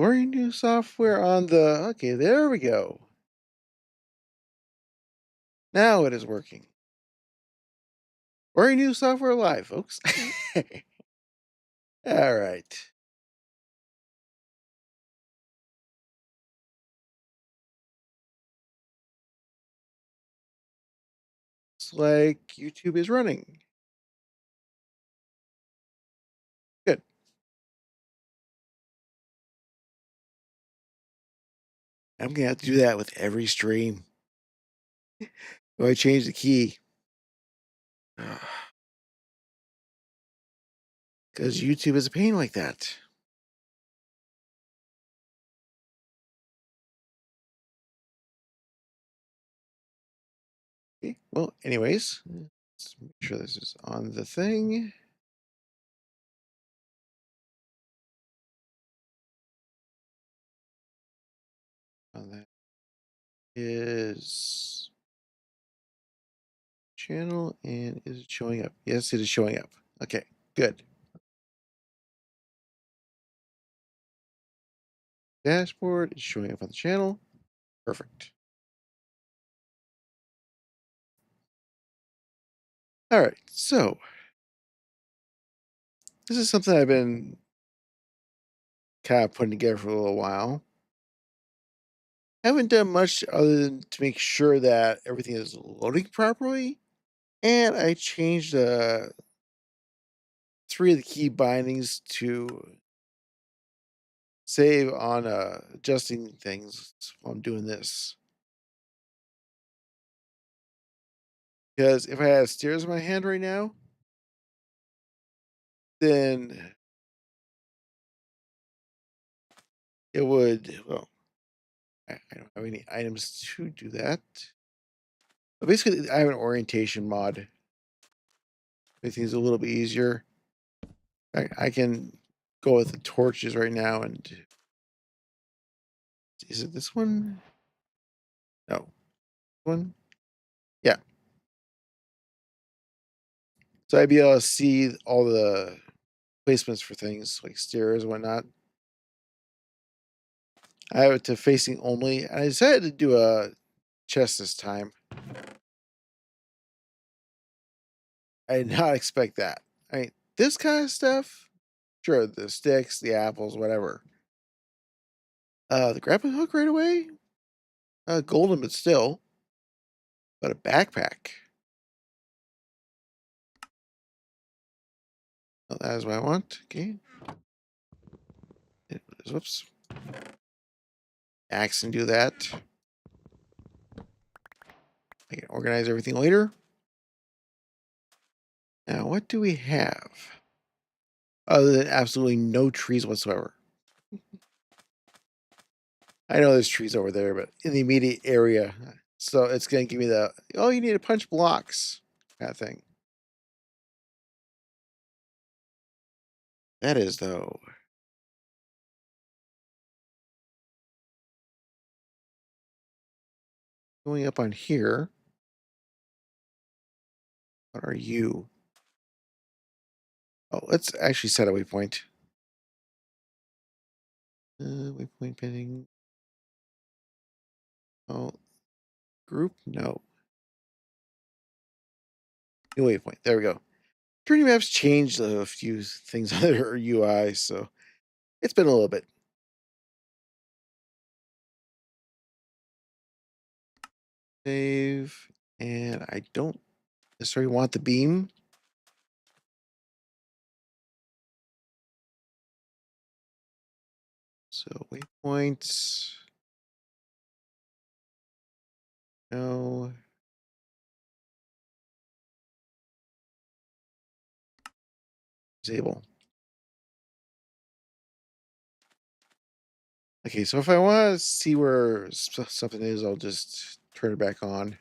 Exploring new software on the. Okay, there we go. Now it is working. Exploring new software live, folks. All right. Looks like YouTube is running. Good. I'm gonna have to do that with every stream. So I change the key because YouTube is a pain like that. Okay. Well, anyways, let's make sure this is on the thing. That is channel, and is it showing up? Yes, it is showing up. Okay, good. Dashboard is showing up on the channel. Perfect. All right, so this is something I've been kind of putting together for a little while. Haven't done much other than to make sure that everything is loading properly. And I changed three of the key bindings to save on adjusting things while I'm doing this. Because if I had stairs in my hand right now, then it would, well, I don't have any items to do that. But basically, I have an orientation mod. Make things a little bit easier. I can go with the torches right now, and is it this one? No, one. Yeah. So I'd be able to see all the placements for things like stairs and whatnot. I have it to facing only. I decided to do a chest this time. I did not expect that. I mean, this kind of stuff, sure, the sticks, the apples, whatever. The grappling hook right away, golden, but still, but a backpack. Oh, that is what I want. Okay. Whoops. Axe and do that. I can organize everything later. Now, what do we have? Other than absolutely no trees whatsoever. I know there's trees over there, but in the immediate area. So it's going to give me the, oh, you need to punch blocks kind of thing. That is, though. Going up on here. What are you? Oh, let's actually set a waypoint. Waypoint pending. Oh, group? No. New waypoint. There we go. Journey maps changed a few things on their UI, so it's been a little bit. Save. And I don't necessarily want the beam. So waypoints. No. Disable. Okay, so if I want to see where something is, I'll just turn it back on.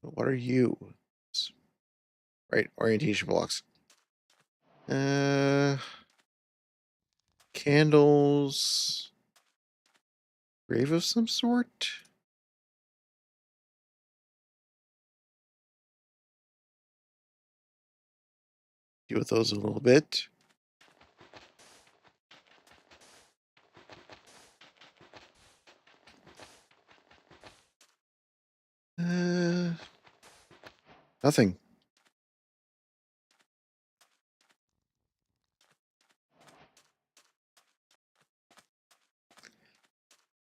What are you? Right, orientation blocks. Uh, Candles. Grave of some sort? Deal with those a little bit. Nothing.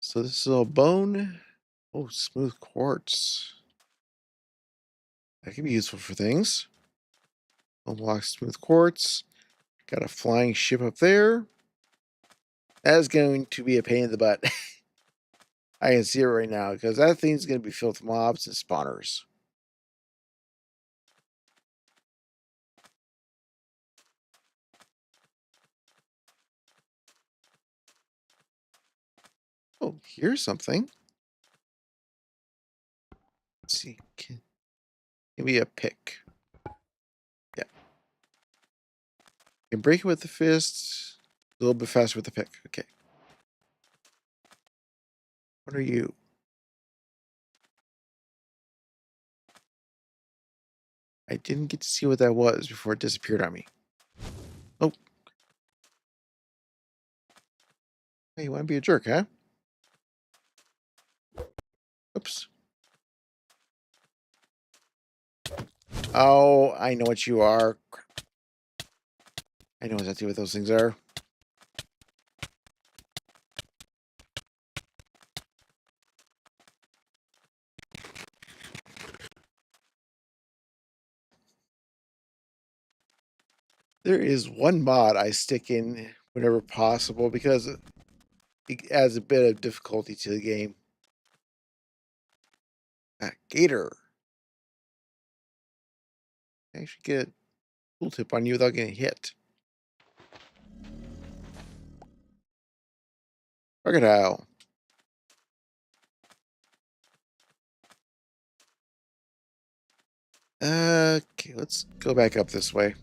So this is all bone. Oh, smooth quartz. That can be useful for things. Unlock smooth quartz. Got a flying ship up there. That is going to be a pain in the butt. I can see it right now because that thing's going to be filled with mobs and spawners. Oh, here's something. Let's see. Maybe a pick. Yeah. You can break it with the fist. A little bit faster with the pick. Okay. What are you? I didn't get to see what that was before it disappeared on me. Oh. Hey, you want to be a jerk, huh? Oops. Oh, I know what you are. I know exactly what those things are. There is one mod I stick in whenever possible because it adds a bit of difficulty to the game. Gator. I actually get a tooltip on you without getting hit. Crocodile. Okay, let's go back up this way.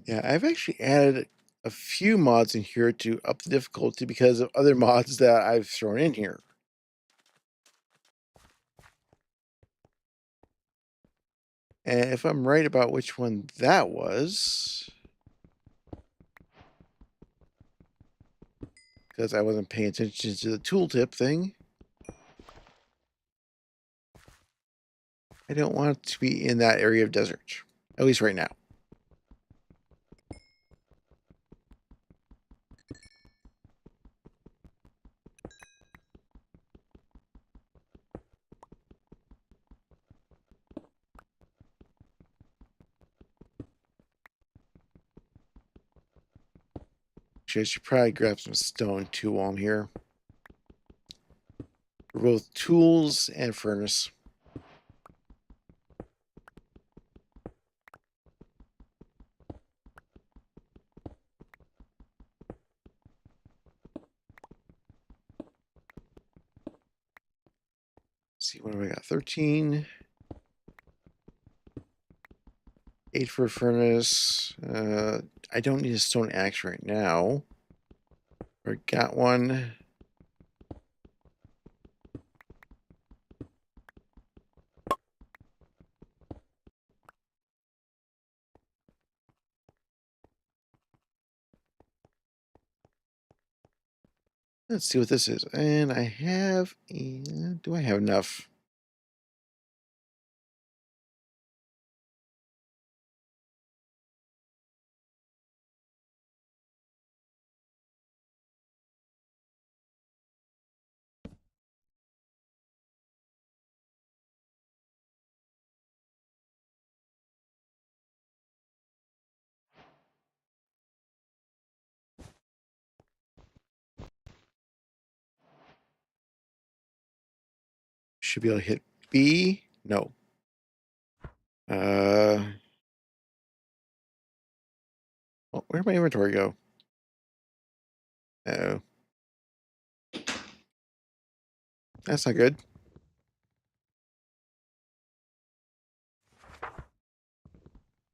Yeah, I've actually added a few mods in here to up the difficulty because of other mods that I've thrown in here. And if I'm right about which one that was, because I wasn't paying attention to the tooltip thing, I don't want to be in that area of desert, at least right now. Actually, I should probably grab some stone too while I'm here. For both tools and furnace. Let's see, what do I got? 13. 8 for a furnace. I don't need a stone axe right now. I got one. Let's see what this is. And I have. Do I have enough? Should be able to hit B. No. Uh. Where'd my inventory go? Oh. That's not good.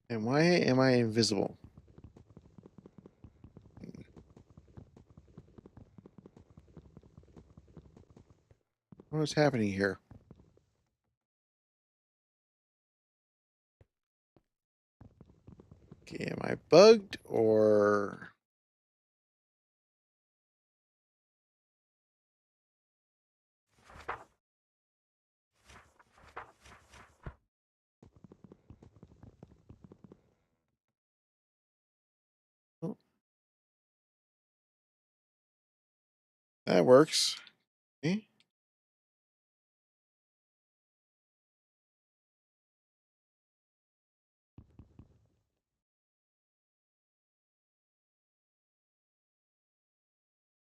And why am I invisible? What's happening here? Okay, am I bugged or... Oh, that works. Okay.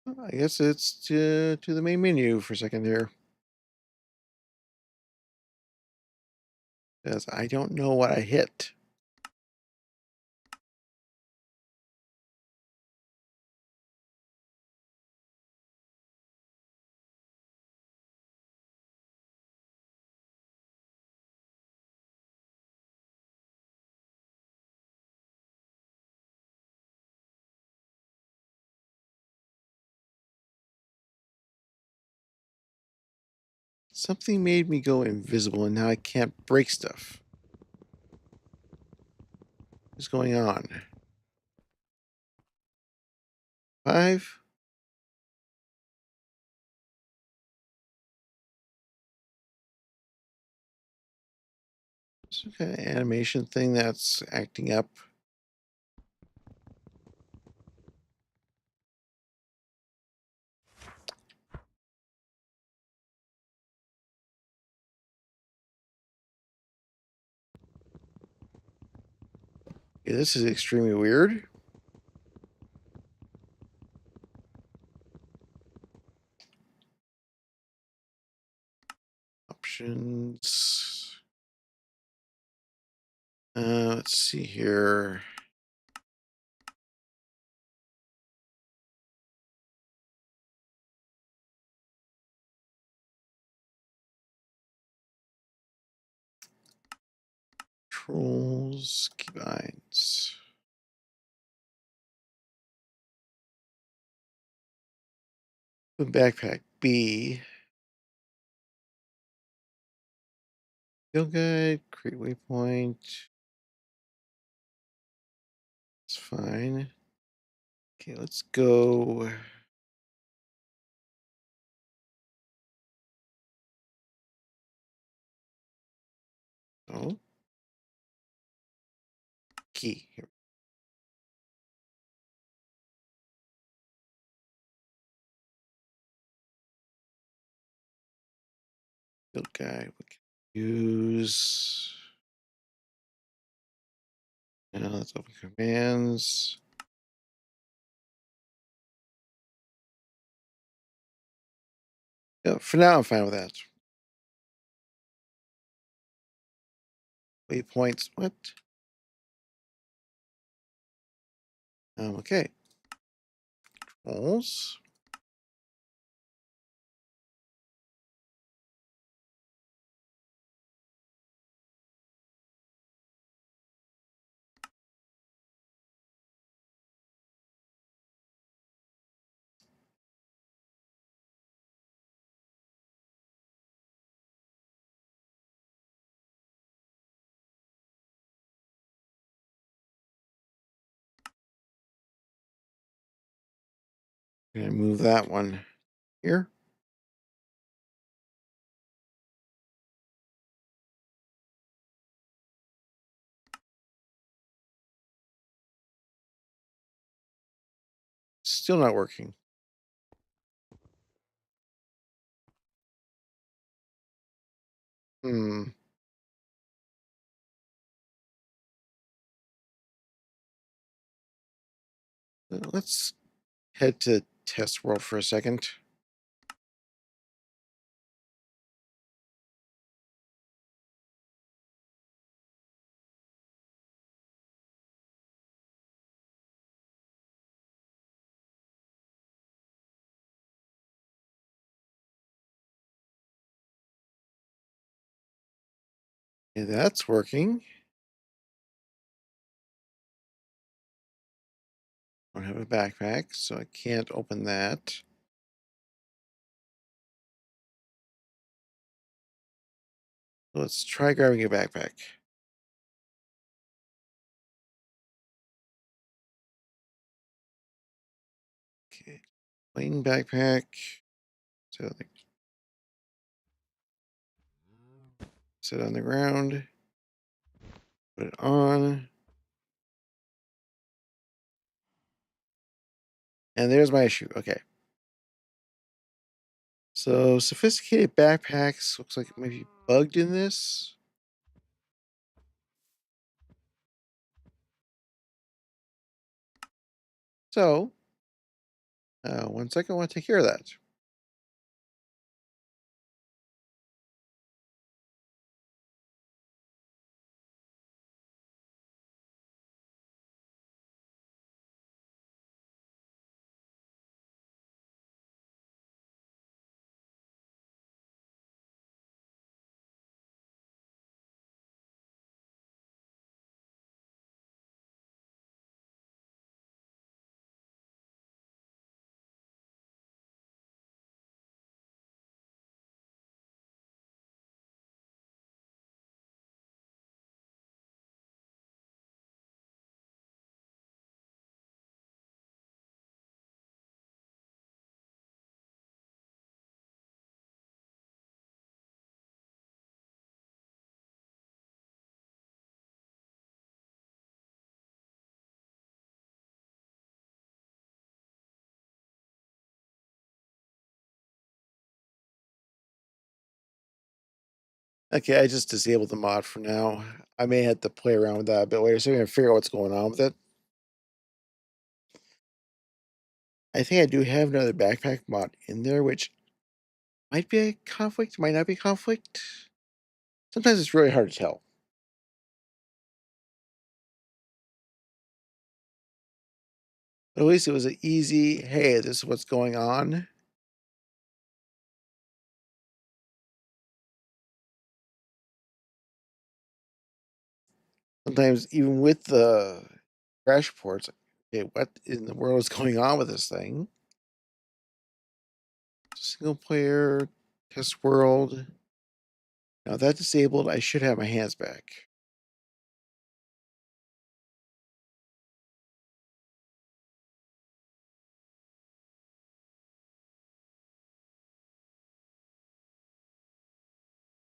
Well, I guess it's to the main menu for a second there. Because I don't know what I hit. Something made me go invisible and now I can't break stuff. What's going on? 5? Some kind of animation thing that's acting up. Yeah, this is extremely weird. Options. Let's see here. Controls, keybinds. The backpack B. Field guide, create waypoint. It's fine. Okay, let's go. Oh, key. Here. Field guide. We can use. Now let's open commands. Yeah, for now, I'm fine with that. Waypoints. What? Okay. Controls. Gonna move that one here. Still not working. Hmm. Let's head to test world for a second. Okay, that's working. I don't have a backpack, so I can't open that. Let's try grabbing a backpack. Okay, plain backpack. So like sit on the ground, put it on, and there's my issue. Okay. So sophisticated backpacks looks like it might be bugged in this. So 1 second, I want to take care of that. Okay, I just disabled the mod for now. I may have to play around with that a bit later, so I'm gonna figure out what's going on with it. I think I do have another backpack mod in there, which might be a conflict, might not be conflict. Sometimes it's really hard to tell. But at least it was an easy, hey, this is what's going on. Sometimes even with the crash reports, okay, what in the world is going on with this thing? Single player, test world. Now that disabled, I should have my hands back.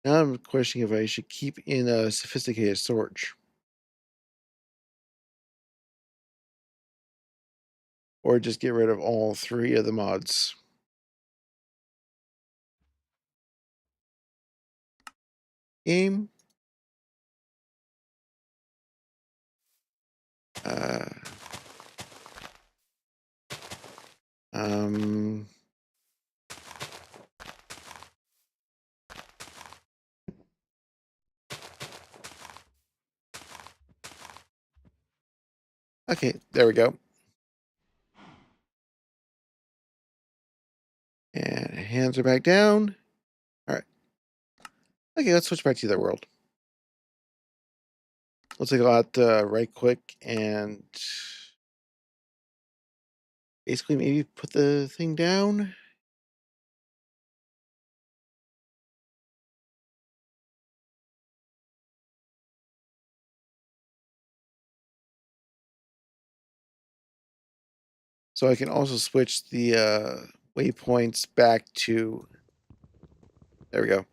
Now I'm questioning if I should keep in a sophisticated storage or just get rid of all three of the mods. Game. Uh, um, okay, there we go. And hands are back down. All right. Okay, let's switch back to the other world. Let's take a lot right click and basically maybe put the thing down. So I can also switch the waypoints back to, there we go.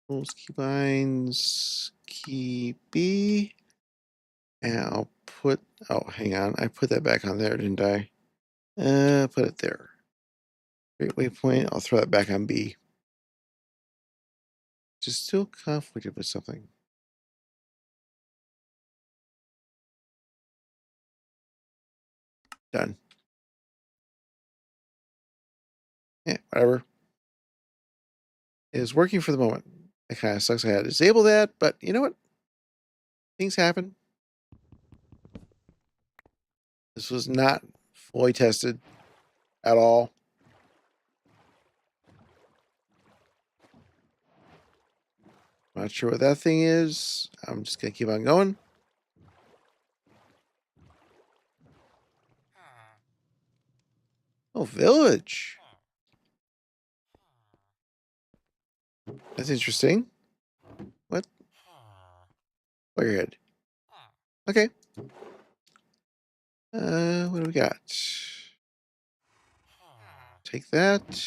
Rules, keybinds, key B. And I'll put, oh, hang on. I put that back on there, didn't I? Put it there. Great waypoint. I'll throw that back on B. Just still conflicted with something. Done. Yeah, whatever. It is working for the moment. It kind of sucks I had to disable that, but you know what? Things happen. This was not fully tested at all. Not sure what that thing is. I'm just gonna keep on going. Oh, village. That's interesting. What? Firehead. Okay. What do we got? Take that.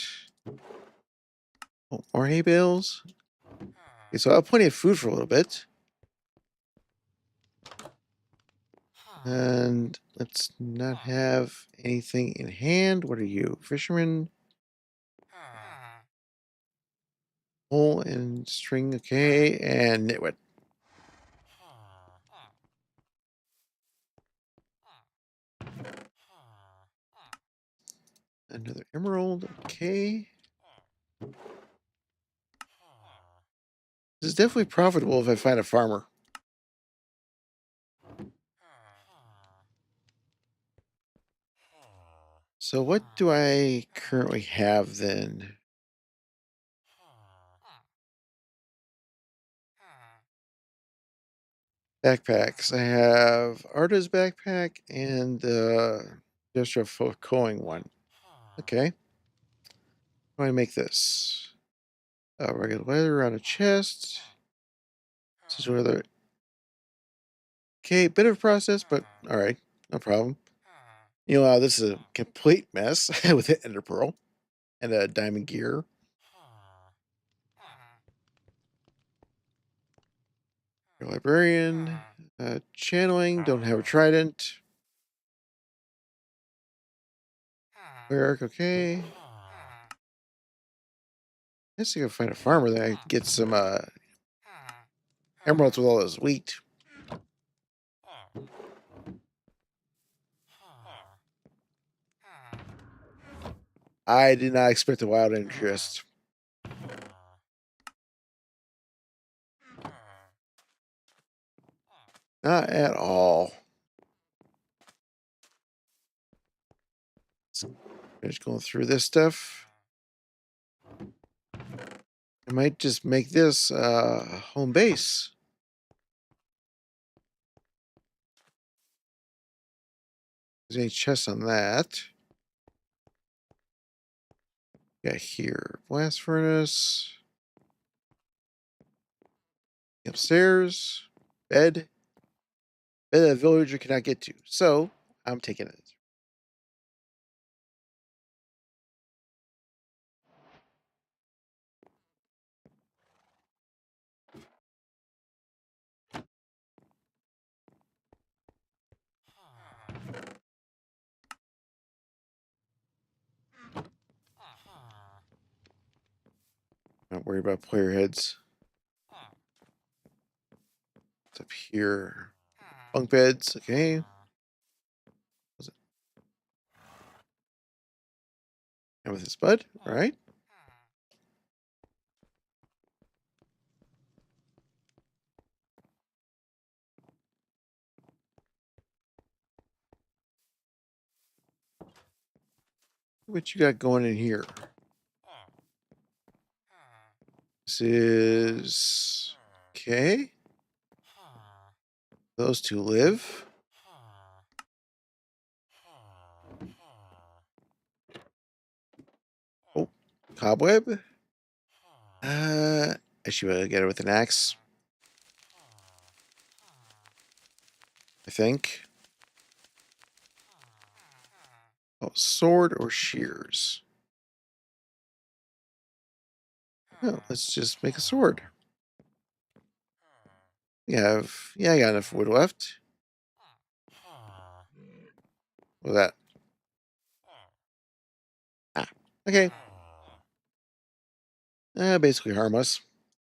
Oh, more hay bales. Okay, so I have plenty of food for a little bit. And let's not have anything in hand. What are you? Fisherman? Hole and string, okay. And nitwit. Another emerald, okay. This is definitely profitable if I find a farmer. So what do I currently have then? Backpacks. I have Arta's backpack and the industrial coing one. Okay. How do I make this? Regular leather on a chest. This is whether. Okay, bit of a process, but all right, no problem. You know, this is a complete mess with an ender pearl and a diamond gear. Your librarian, channeling. Don't have a trident. Cleric, okay. I guess I gotta find a farmer that I can get some emeralds with all this wheat. I did not expect a wild interest. Not at all. Just going through this stuff. I might just make this home base. There's any chests on that. Got here. Blast furnace. Upstairs. Bed. Bed that a villager cannot get to. So I'm taking it. Not worry about player heads. What's up here? Bunk beds. Okay. And with his bud. All right. What you got going in here? This is okay. Those two live. Oh, cobweb. I should be able to get it with an axe. I think. Oh, sword or shears. Oh, let's just make a sword. Yeah, I got enough wood left. What's that? Ah, okay. Basically harmless.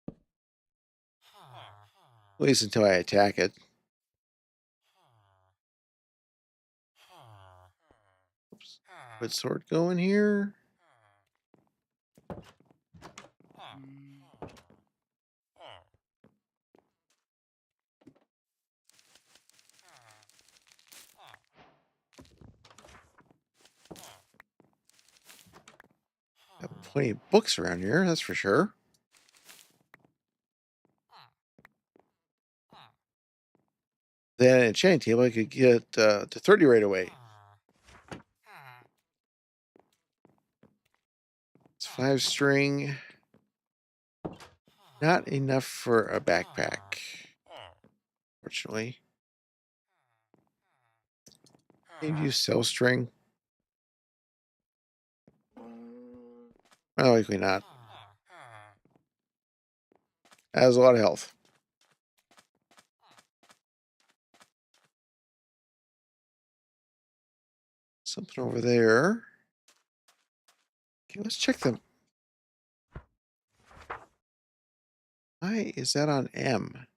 At least until I attack it. Oops. Put sword going here. Got plenty of books around here, that's for sure. Then an enchanting table, I could get to 30 right away. It's 5 string. Not enough for a backpack, fortunately. Can you use cell string? Well, likely not. That has a lot of health. Something over there. Okay, let's check them. Why is that on M?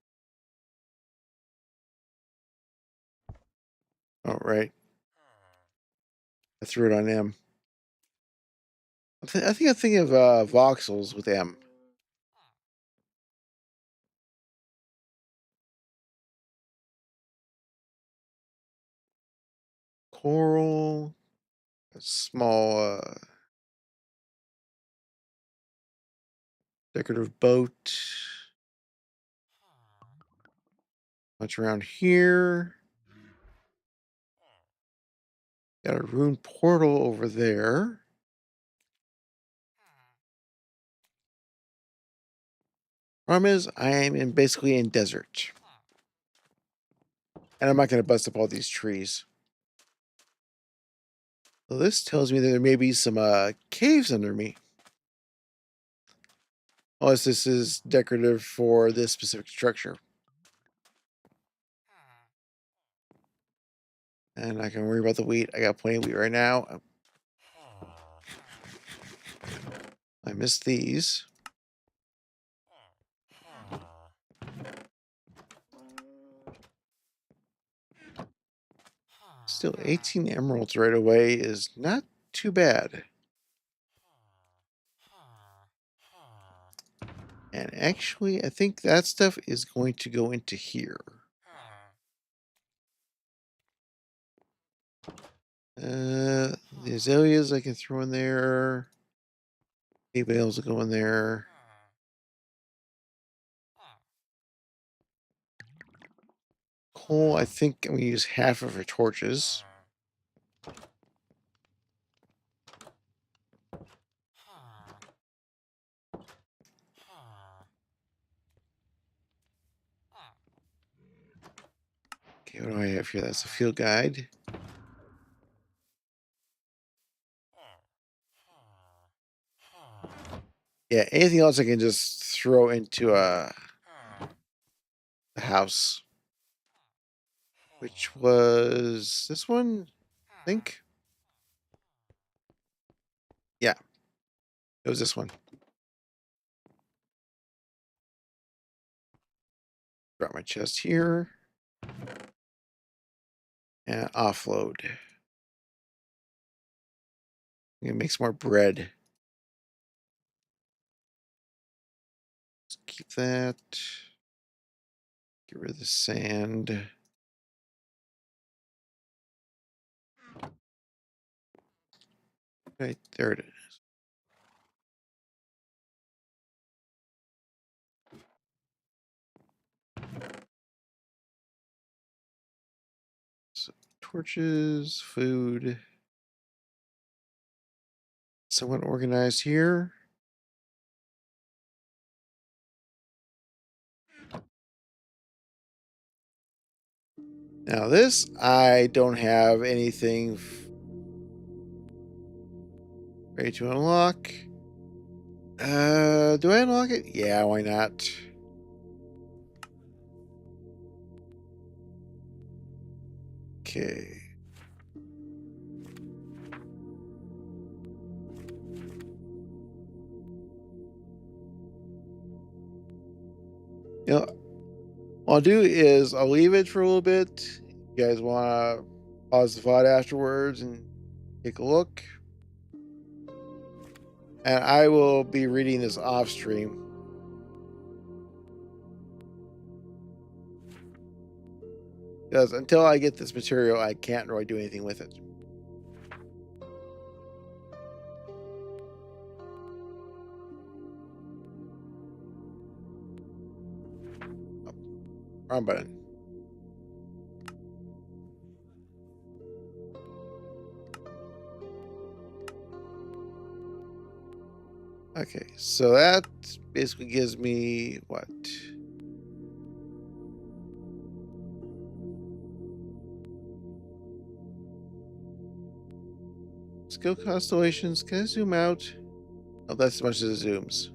Oh, right. I threw it on M. I think I'm thinking of voxels with M. Coral. A small decorative boat. Much around here. Got a rune portal over there. Problem is, I am basically in desert. And I'm not going to bust up all these trees. So this tells me that there may be some caves under me. Unless this is decorative for this specific structure. And I can worry about the wheat. I got plenty of wheat right now. I missed these. Still 18 emeralds right away is not too bad. And actually, I think that stuff is going to go into here. The azaleas I can throw in there. Hay bales will go in there. Coal, I think I'm going to use half of her torches. Okay, what do I have here? That's a field guide. Yeah, anything else I can just throw into the house. Which was this one, I think. Yeah, it was this one. Drop my chest here. And offload. I'm gonna make some more bread. Let's keep that. Get rid of the sand. Right, there it is. So, torches, food. Somewhat organized here. Now this, I don't have anything ready to unlock. Do I unlock it? Yeah, why not? Okay. You know, what I'll do is I'll leave it for a little bit. You guys want to pause the VOD afterwards and take a look. And I will be reading this off stream. Because until I get this material, I can't really do anything with it. Oh, wrong button. Okay, so that basically gives me what? Skill constellations. Can I zoom out? Oh, that's as much as it zooms.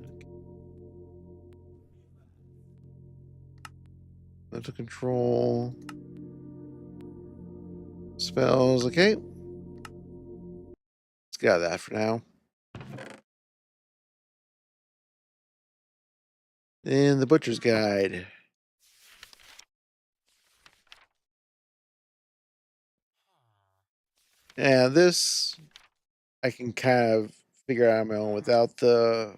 Mental control. Spells. Okay. Let's get out of that for now. And the Butcher's Guide. And this I can kind of figure out on my own without the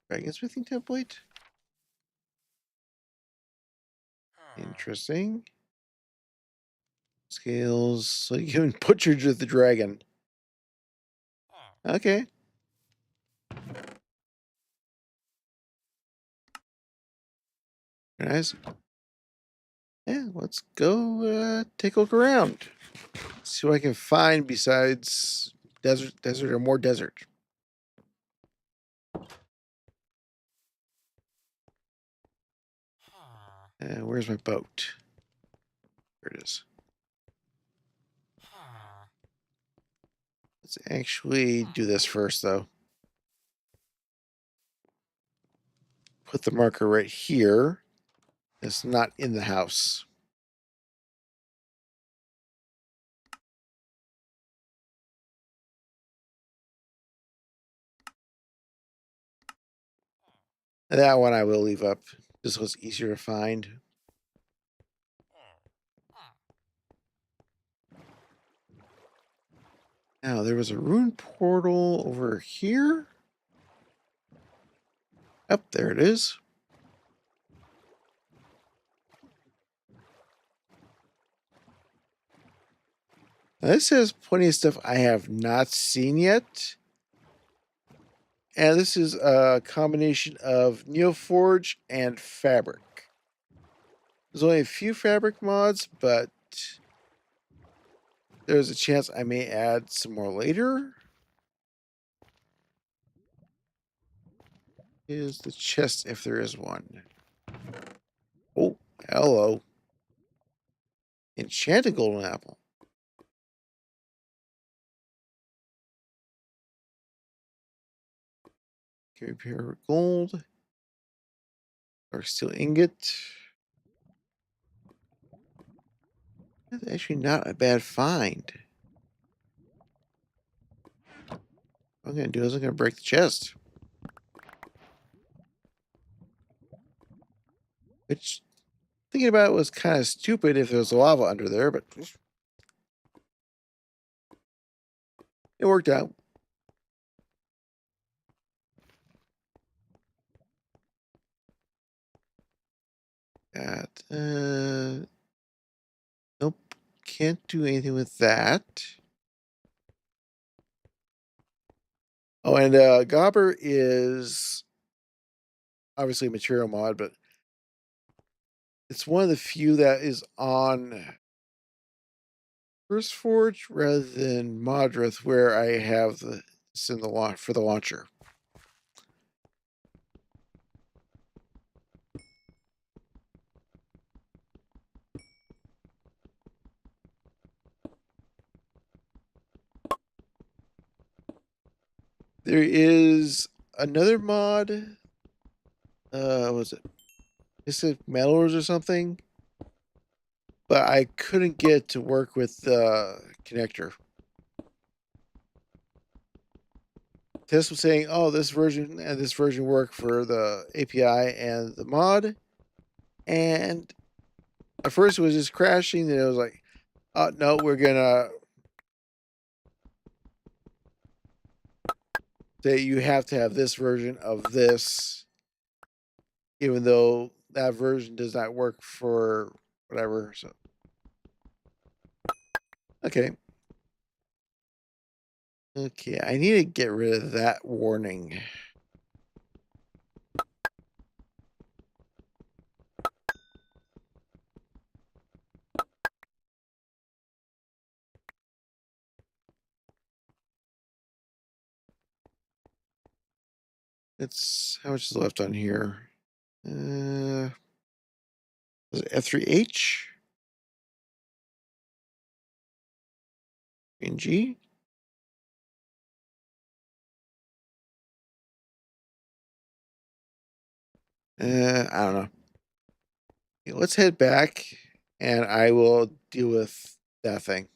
Dragon Smithing template. Interesting. Scales. So you can butchered with the dragon. Okay. Nice. Yeah, let's go take a look around. See what I can find besides desert, or more desert. Where's my boat? There it is. Let's actually do this first, though. Put the marker right here. It's not in the house. That one I will leave up. This was easier to find. Now, there was a rune portal over here. Up there it is. Now, this has plenty of stuff I have not seen yet. And this is a combination of Neoforge and Fabric. There's only a few Fabric mods, but there's a chance I may add some more later. Here's the chest if there is one. Oh, hello. Enchanted golden apple. Carry pure gold. Or steel ingot. That's actually not a bad find. What I'm gonna do is I'm gonna break the chest. Which, thinking about it, was kind of stupid if there was lava under there, but it worked out. That, nope, can't do anything with that. Oh, and Gobber is obviously a material mod, but it's one of the few that is on First Forge rather than Modrith, where I have this in the launch for the launcher. There is another mod. Was it Mystic Metals or something? But I couldn't get it to work with the connector. Tess was saying, "Oh, this version and this version work for the API and the mod," and at first it was just crashing. Then it was like, "Oh no, we're gonna say you have to have this version of this, even though that version does not work for whatever." So, okay, okay, I need to get rid of that warning. It's how much is left on here? Uh, is it F3H? And G? I don't know. Okay, let's head back and I will deal with that thing.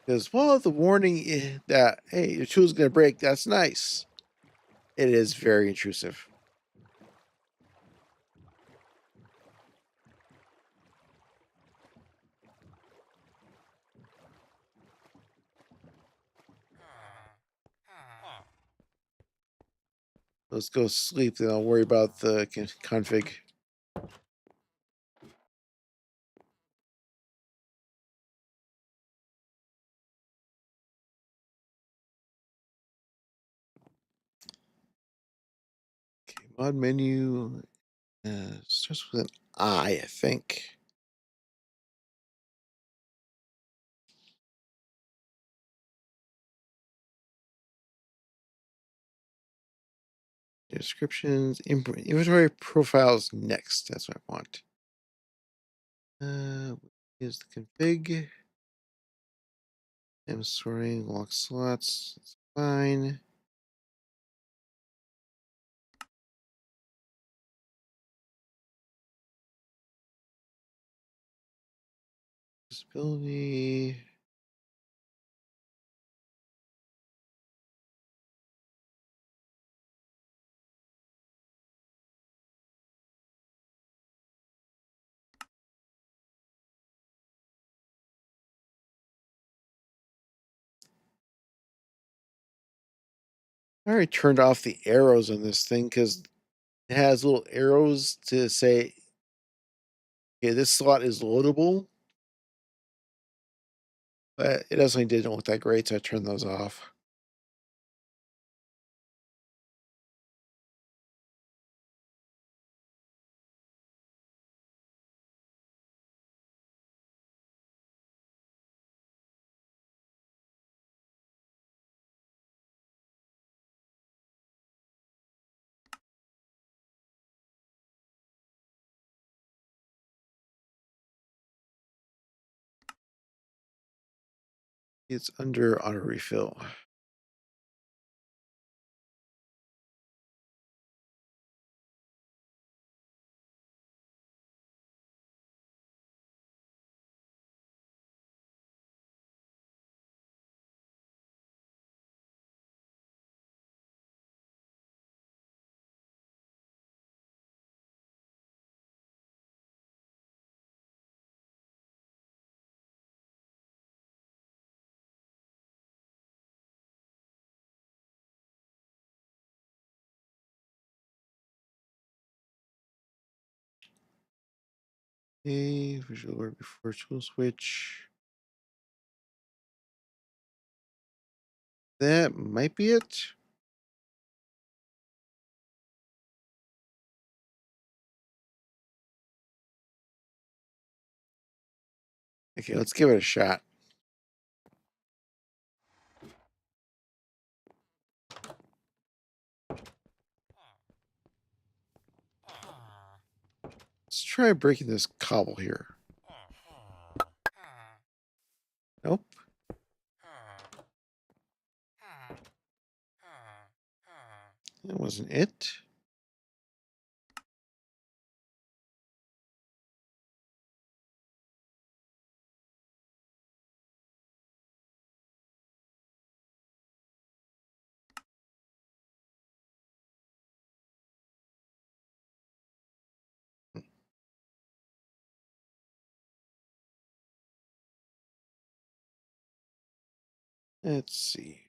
Because, well, the warning that, hey, your tool's going to break, that's nice. It is very intrusive. Let's go sleep, then I'll worry about the config. Okay, mod menu starts with an I think. Descriptions, inventory profiles next. That's what I want. Here's the config. I'm sorting lock slots. That's fine. Disability. I already turned off the arrows on this thing because it has little arrows to say, okay, this slot is loadable. But it definitely didn't look that great, so I turned those off. It's under auto refill. Okay, visual alert before tool switch. That might be it. Okay, let's give it a shot. Let's try breaking this cobble here. Nope. That wasn't it. Let's see.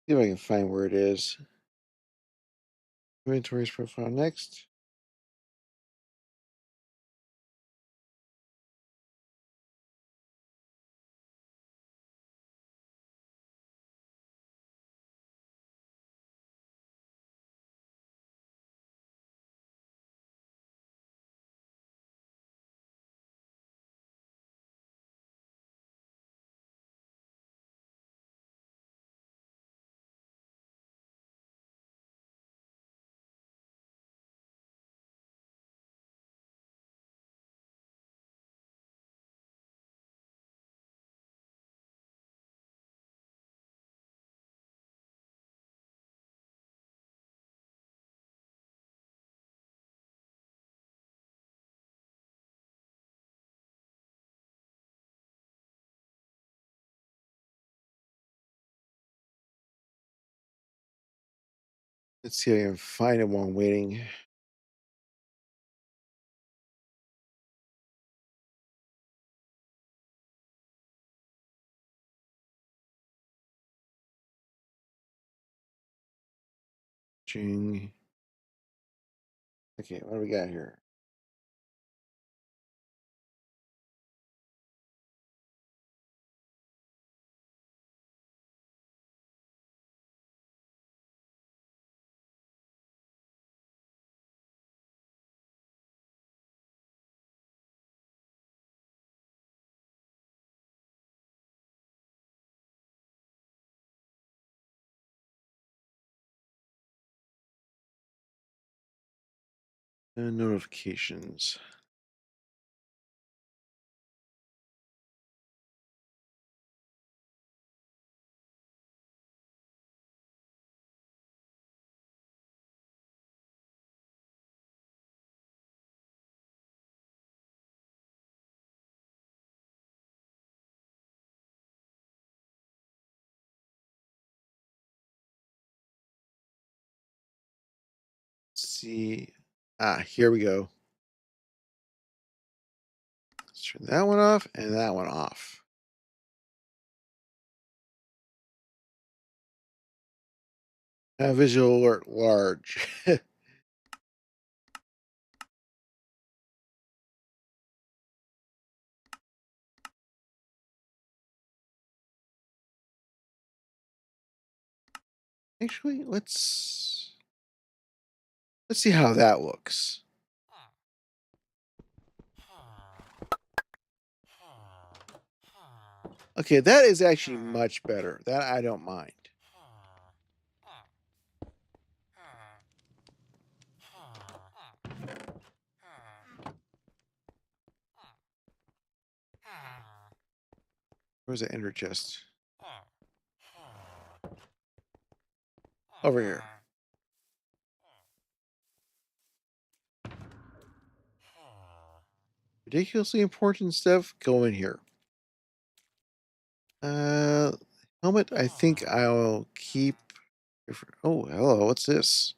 See if I can find where it is. Inventory's profile next. Let's see if I can find it while I'm waiting. Jing. Okay, what do we got here? Notifications. Let's see. Here we go. Let's turn that one off and that one off. Visual alert large. Actually, let's see how that looks. Okay, that is actually much better. That I don't mind. Where's the ender chest? Over here. Ridiculously important stuff. Go in here. Uh, helmet. I think I'll keep. Oh, hello. What's this?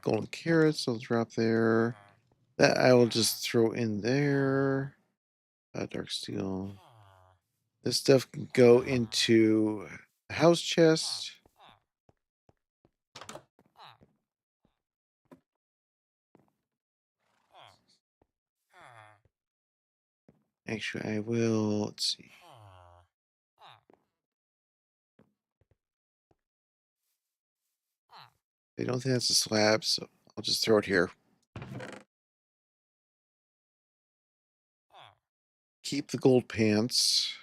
Golden carrots. I'll drop there. That I will just throw in there. Dark steel. This stuff can go into the house chest. Actually, I will. Let's see. I don't think that's a slab, so I'll just throw it here. Keep the gold pants.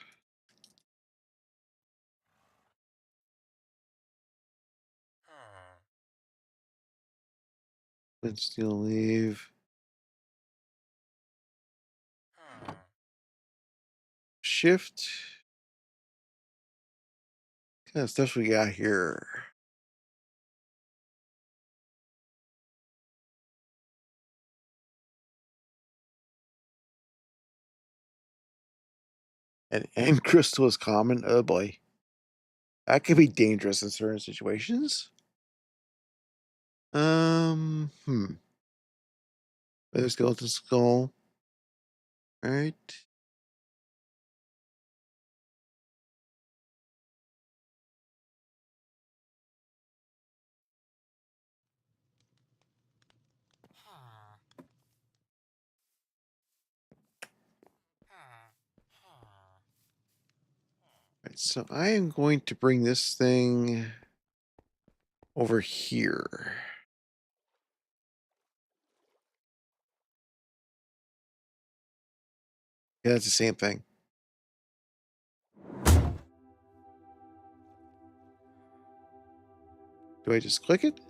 Flint steel leave. Shift. What kind of stuff we got here? An end crystal is common. Oh boy. That could be dangerous in certain situations. Hmm. Another skeleton skull. Right. Right. So I am going to bring this thing over here. Yeah, that's the same thing. Do I just click it?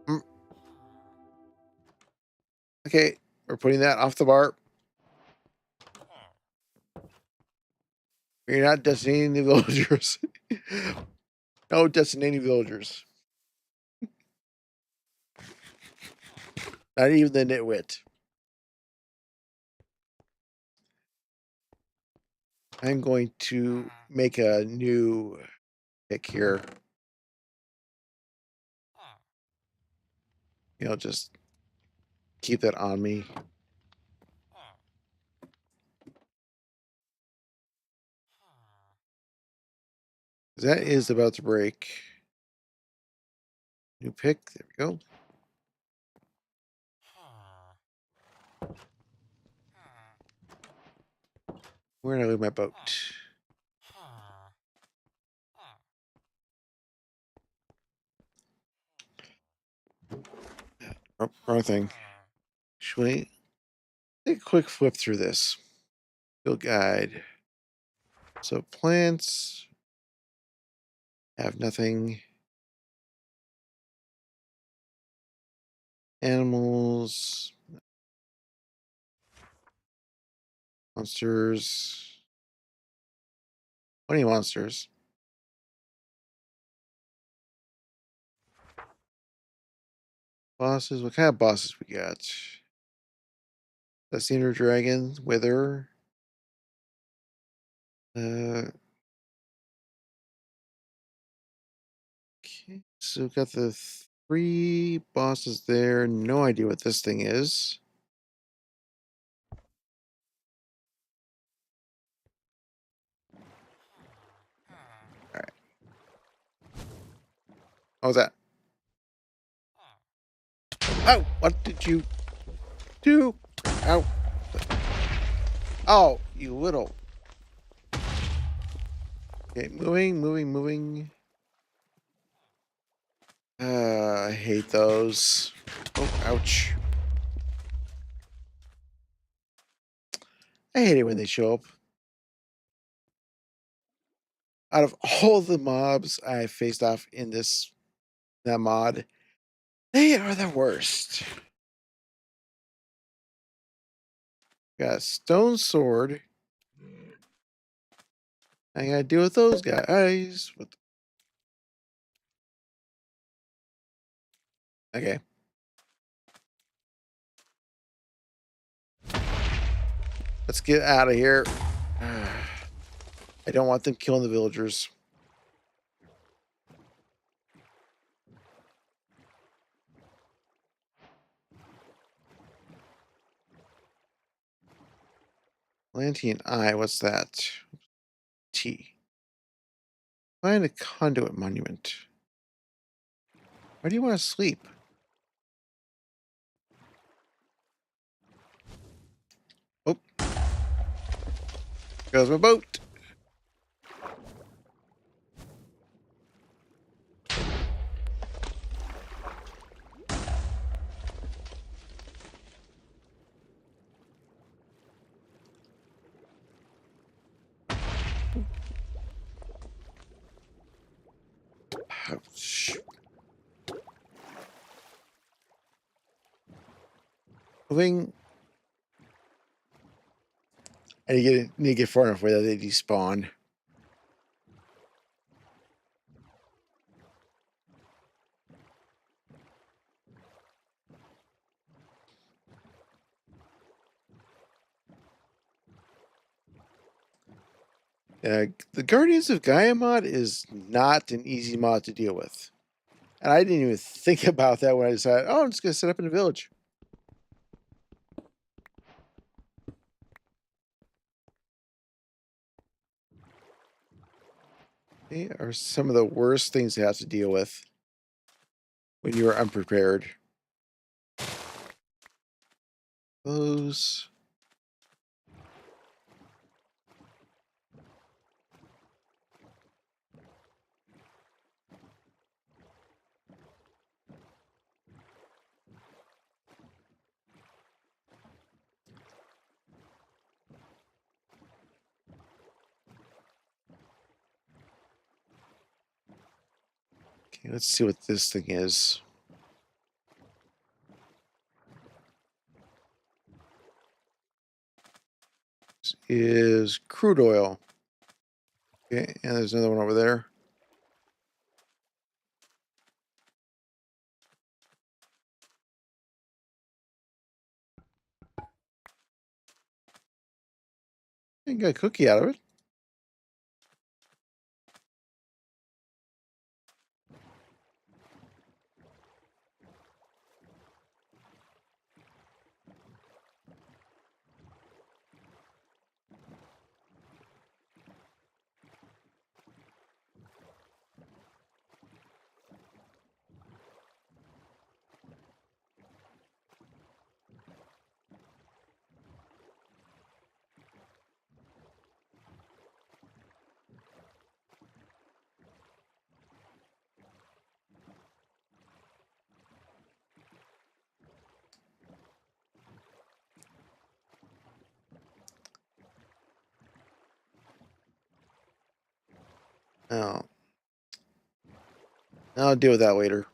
Mm. Okay, we're putting that off the bar. You're not designating the villagers. No designating villagers. Not even the nitwit. I'm going to make a new pick here. Just keep that on me. That is about to break. New pick. There we go. Where did I leave my boat? Oh, wrong thing. Actually, take a quick flip through this. Field guide. So plants have nothing. Animals, monsters. Plenty of monsters. Bosses. What kind of bosses we got? The Cinder Dragon, Wither. Okay, so we've got the three bosses there. No idea what this thing is. All right. What was that? Oh, what did you do? Ow. Oh, you little. Okay, moving. I hate those. Oh, ouch. I hate it when they show up. Out of all the mobs I faced off in that mod, they are the worst. Got a stone sword. I gotta deal with those guys. Okay. Let's get out of here. I don't want them killing the villagers. Lantean Eye, what's that? T. Find a conduit monument. Why do you want to sleep? Oh, goes my boat. Ouch. Moving. I need to get far enough away that they despawn. The Guardians of Gaia mod is not an easy mod to deal with. And I didn't even think about that when I decided, oh, I'm just going to set up in a village. They are some of the worst things to have to deal with when you are unprepared. Those. Okay, let's see what this thing is. This is crude oil. Okay, and there's another one over there. I got a cookie out of it. Oh, I'll deal with that later.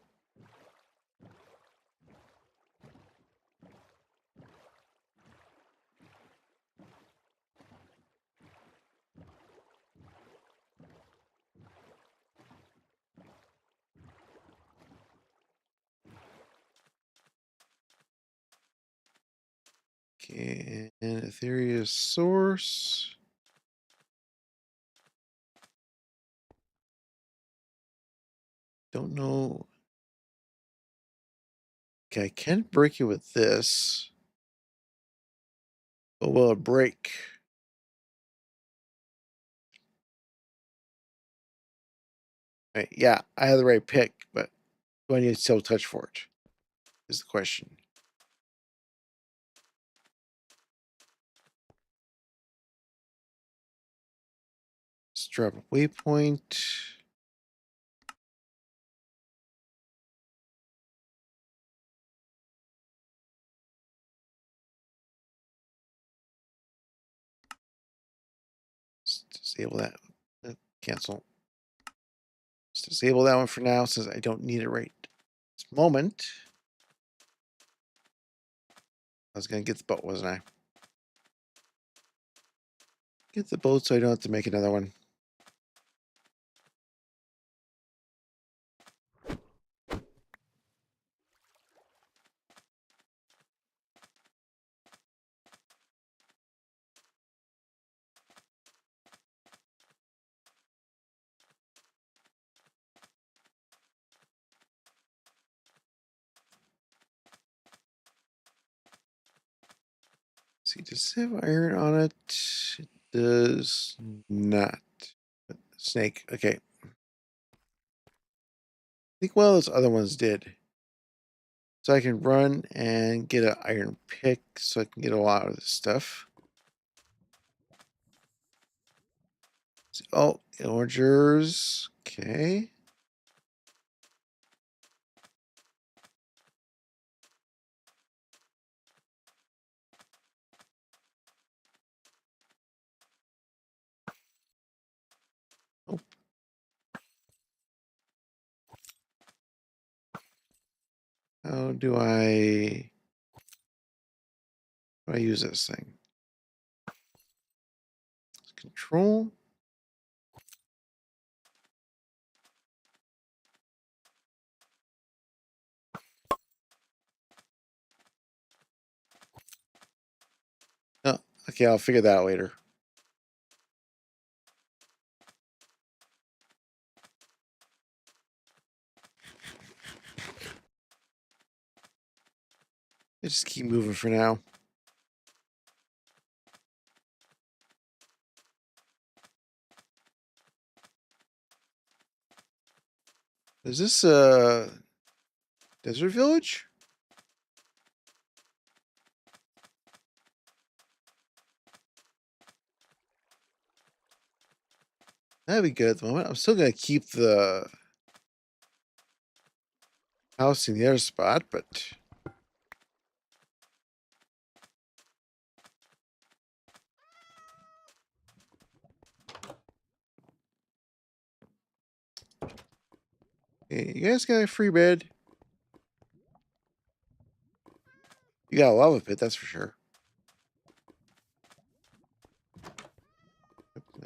Okay, and Ethereum source. Don't know. Okay, I can break it with this. But will it break? Right, yeah, I have the right pick, but do I need to still touch for it? Is the question. Let's drop a waypoint. Let's disable that. Cancel. Let's disable that one for now since I don't need it right this moment. I was going to get the boat, wasn't I? Get the boat so I don't have to make another one. See, does it have iron on it? It does not. Snake. Okay. I think one of those other ones did. So I can run and get an iron pick so I can get a lot of this stuff. Oh, villagers. Okay. Oh, how do I use this thing? Control. Oh, okay, I'll figure that out later. I just keep moving for now. Is this a desert village? That'd be good at the moment. I'm still gonna keep the house in the other spot, but hey, you guys got a free bed? You got a lava pit, that's for sure.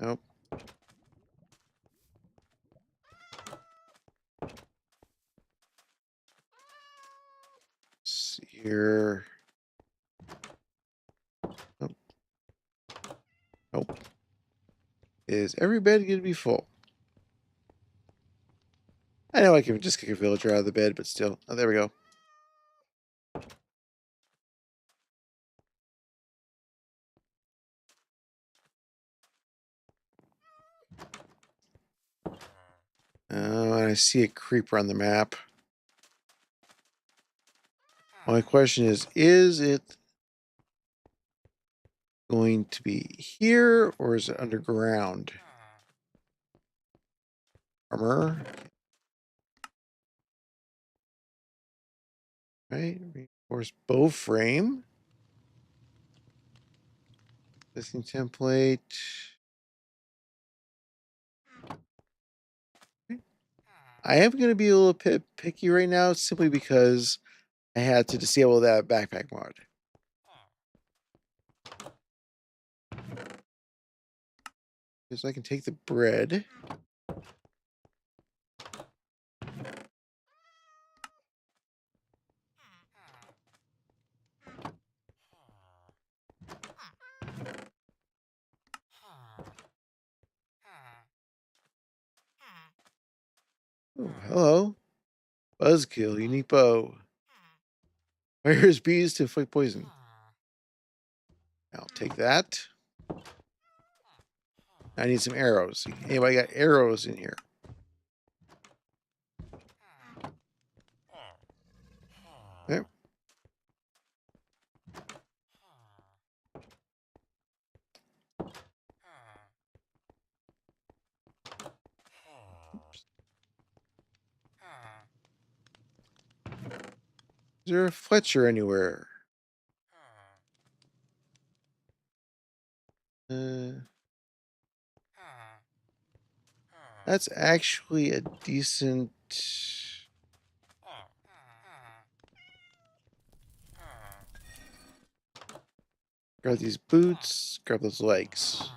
Nope. Let's see here. Nope. Nope. Is every bed gonna be full? I know I can just kick a villager out of the bed, but still. Oh, there we go. I see a creeper on the map. My question is it going to be here or is it underground? Armor. Right. Reinforced bow frame. Listing template. I am going to be a little bit picky right now simply because I had to disable that backpack mod. Because I can take the bread. Oh, hello. Buzzkill, unique bow. Fires bees to inflict poison. I'll take that. I need some arrows. Anybody got arrows in here? There. Is there a Fletcher anywhere? That's actually a decent. Grab these boots. Grab those legs.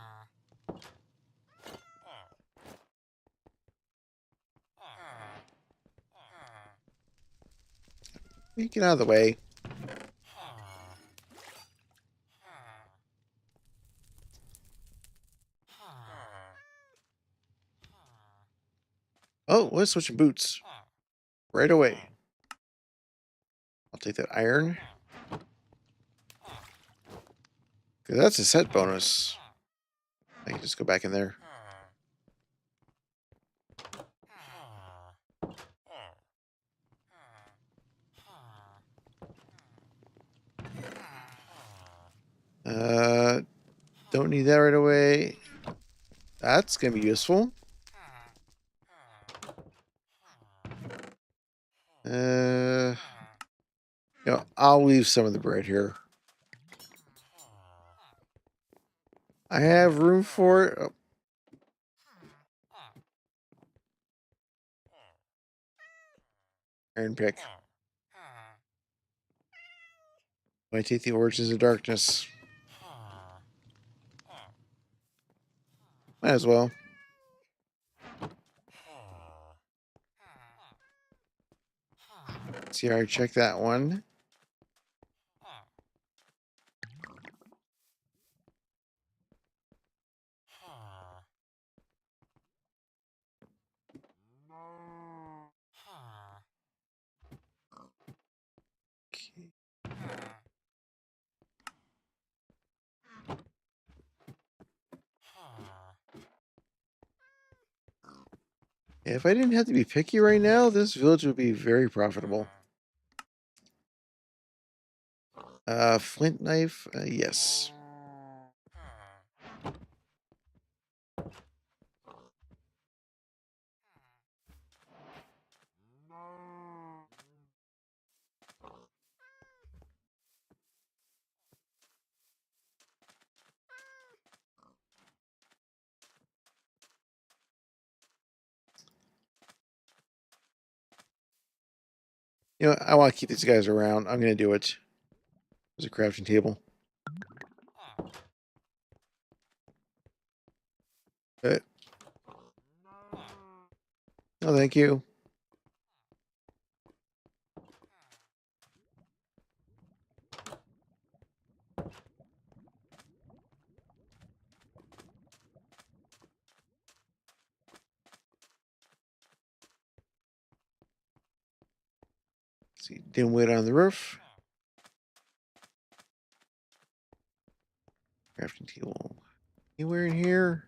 Get out of the way. Oh, let's switch boots. Right away. I'll take that iron. Because that's a set bonus. I can just go back in there. Don't need that right away. That's going to be useful. I'll leave some of the bread here. I have room for it. Oh. Iron pick. I take the Origins of Darkness. Might as well. See, I already checked that one. Okay. If I didn't have to be picky right now, this village would be very profitable. Flint knife, yes. I want to keep these guys around. I'm going to do it. There's a crafting table. No, thank you. Let's see, dimwit on the roof. Crafting table. Anywhere in here?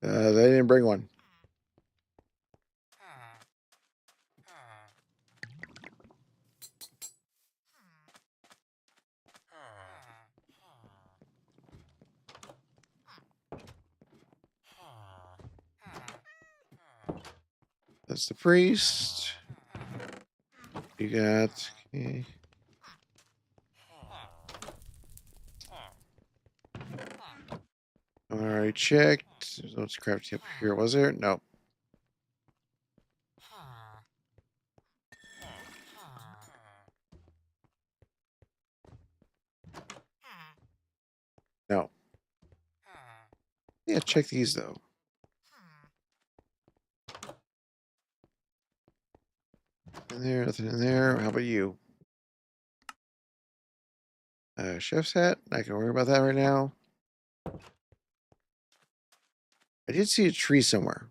I didn't bring one. That's the priest. You got. Okay. Already checked. There's no crafting up here, was there? No. No. Yeah, check these though. In there, nothing in there. How about you? Chef's hat. Not gonna worry about that right now. I did see a tree somewhere.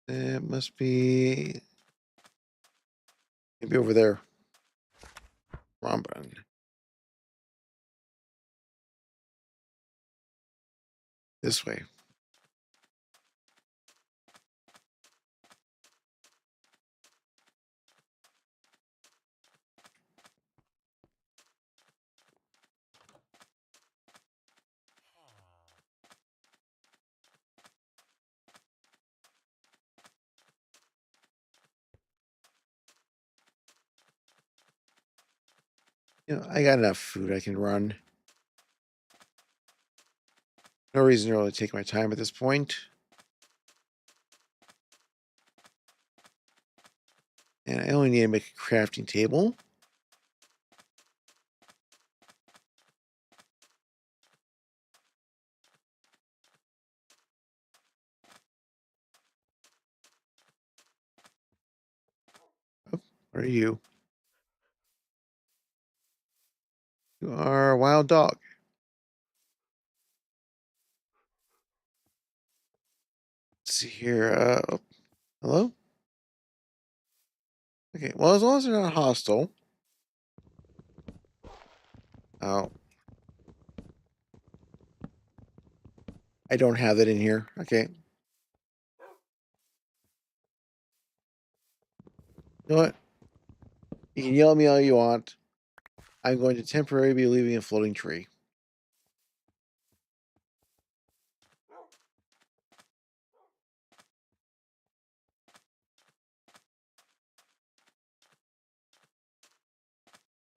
It must be maybe over there. Wrong button. This way. I got enough food I can run. No reason to really take my time at this point. And I only need to make a crafting table. Oh, what are you? You are a wild dog. Let's see here. Oh, hello? Okay, well, as long as they're not hostile. Oh, I don't have that in here. Okay. You know what? You can yell at me all you want. I'm going to temporarily be leaving a floating tree.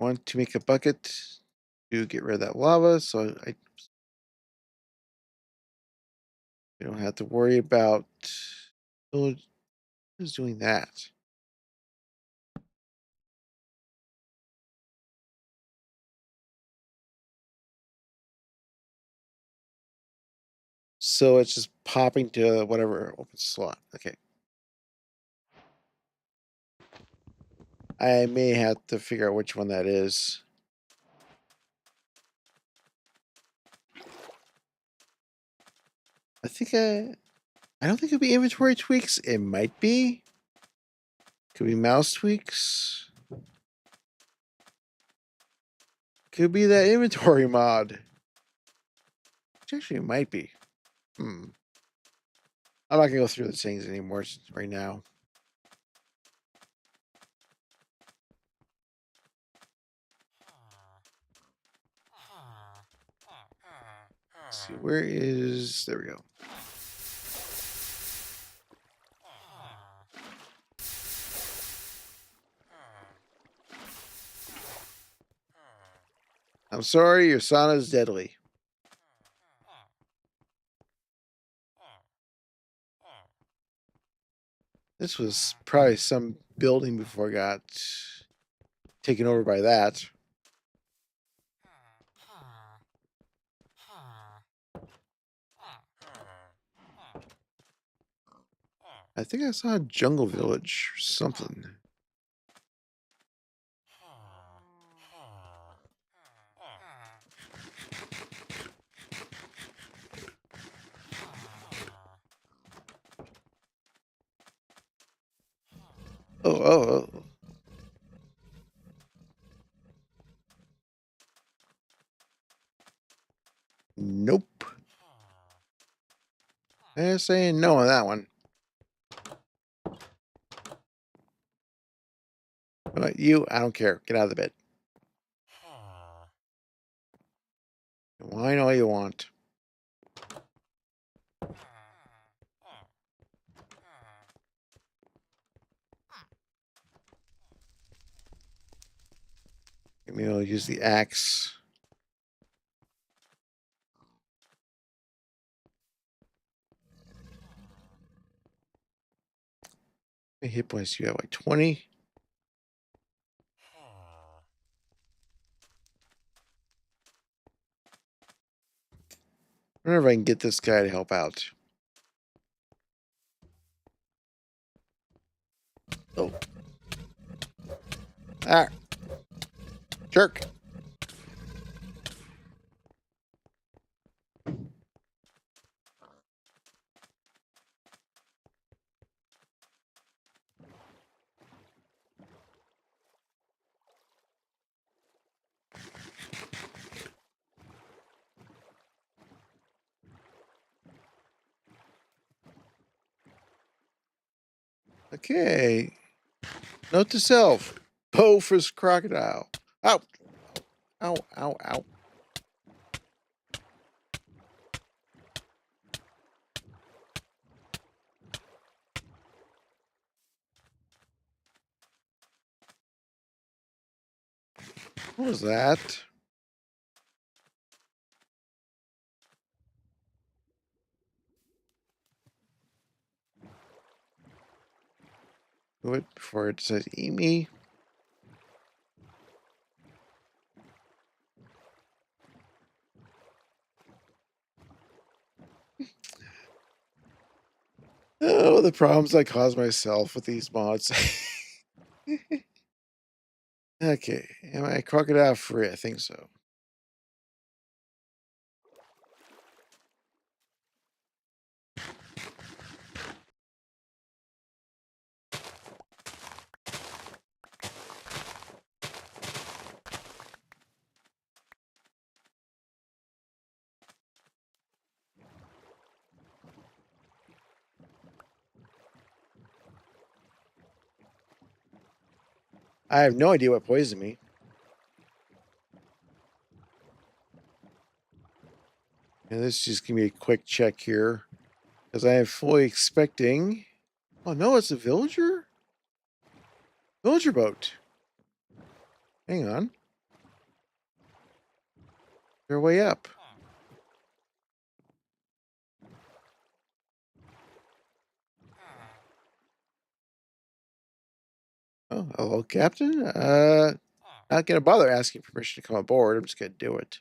Want to make a bucket to get rid of that lava, so I don't have to worry about who's doing that. So it's just popping to whatever open slot. Okay. I may have to figure out which one that is. I think I don't think it'd be inventory tweaks. It might be. Could be mouse tweaks. Could be that inventory mod. Which actually might be. I'm not gonna go through the things anymore right now. Let's see, where is there we go. I'm sorry, your sauna is deadly. This was probably some building before it got taken over by that. I think I saw a jungle village or something. Oh. Nope. I'm saying no on that one. What about you? I don't care. Get out of the bed. Whine all you want. Maybe I'll use the axe. How many hit points do you have? Like 20? I wonder if I can get this guy to help out. Oh. Ah. Jerk. Okay. Note to self. Pophis crocodile. Ow. Ow, ow, ow. What was that? Do it before it says eat me. Oh, the problems I cause myself with these mods. Okay. Am I crocodile free? I think so. I have no idea what poisoned me. And this is just gonna be a quick check here. Because I am fully expecting. Oh no, it's a villager? Villager boat. Hang on. They're way up. Oh, hello, Captain. Not gonna bother asking permission to come aboard. I'm just gonna do it.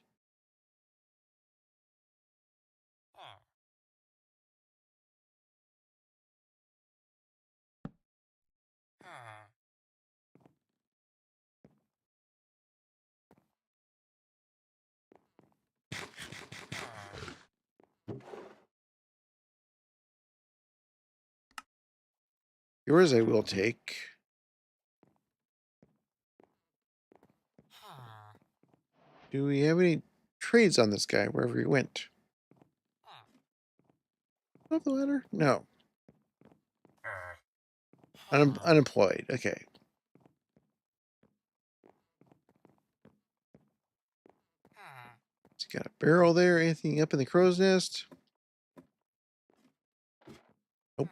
Yours I will take. Do we have any trades on this guy wherever he went? Up the ladder? No. Unemployed. Okay. He's got a barrel there. Anything up in the crow's nest? Nope.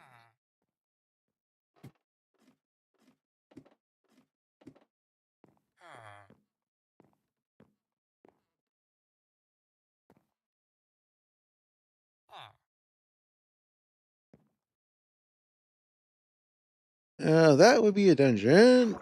That would be a dungeon.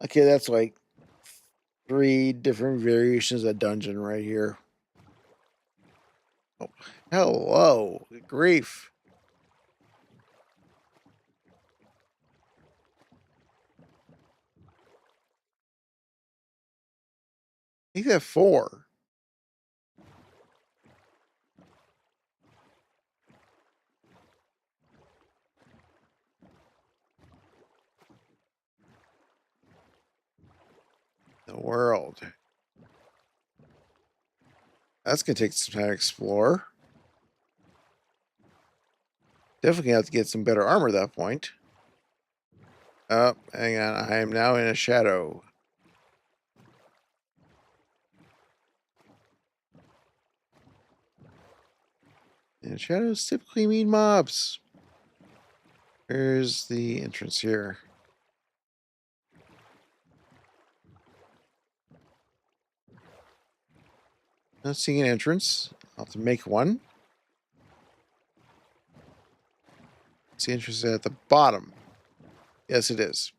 Okay, that's like 3 different variations of dungeon right here. Oh, hello. Good grief. I think that 4. The world. That's gonna take some time to explore. Definitely have to get some better armor at that point. Oh, hang on. I am now in a shadow. And shadows typically mean mobs. Where's the entrance here? Not seeing an entrance. I'll have to make one. See entrance at the bottom. Yes, it is.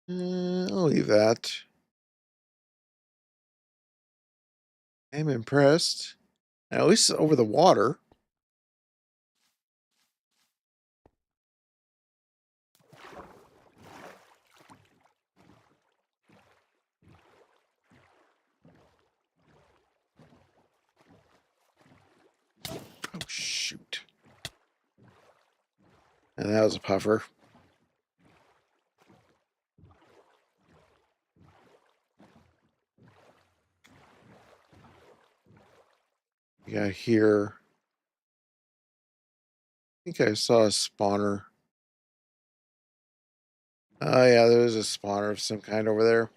I'll leave that. I'm impressed. At least it's over the water. Oh, shoot. And that was a puffer. You got here. I think I saw a spawner. Oh, yeah, there's a spawner of some kind over there.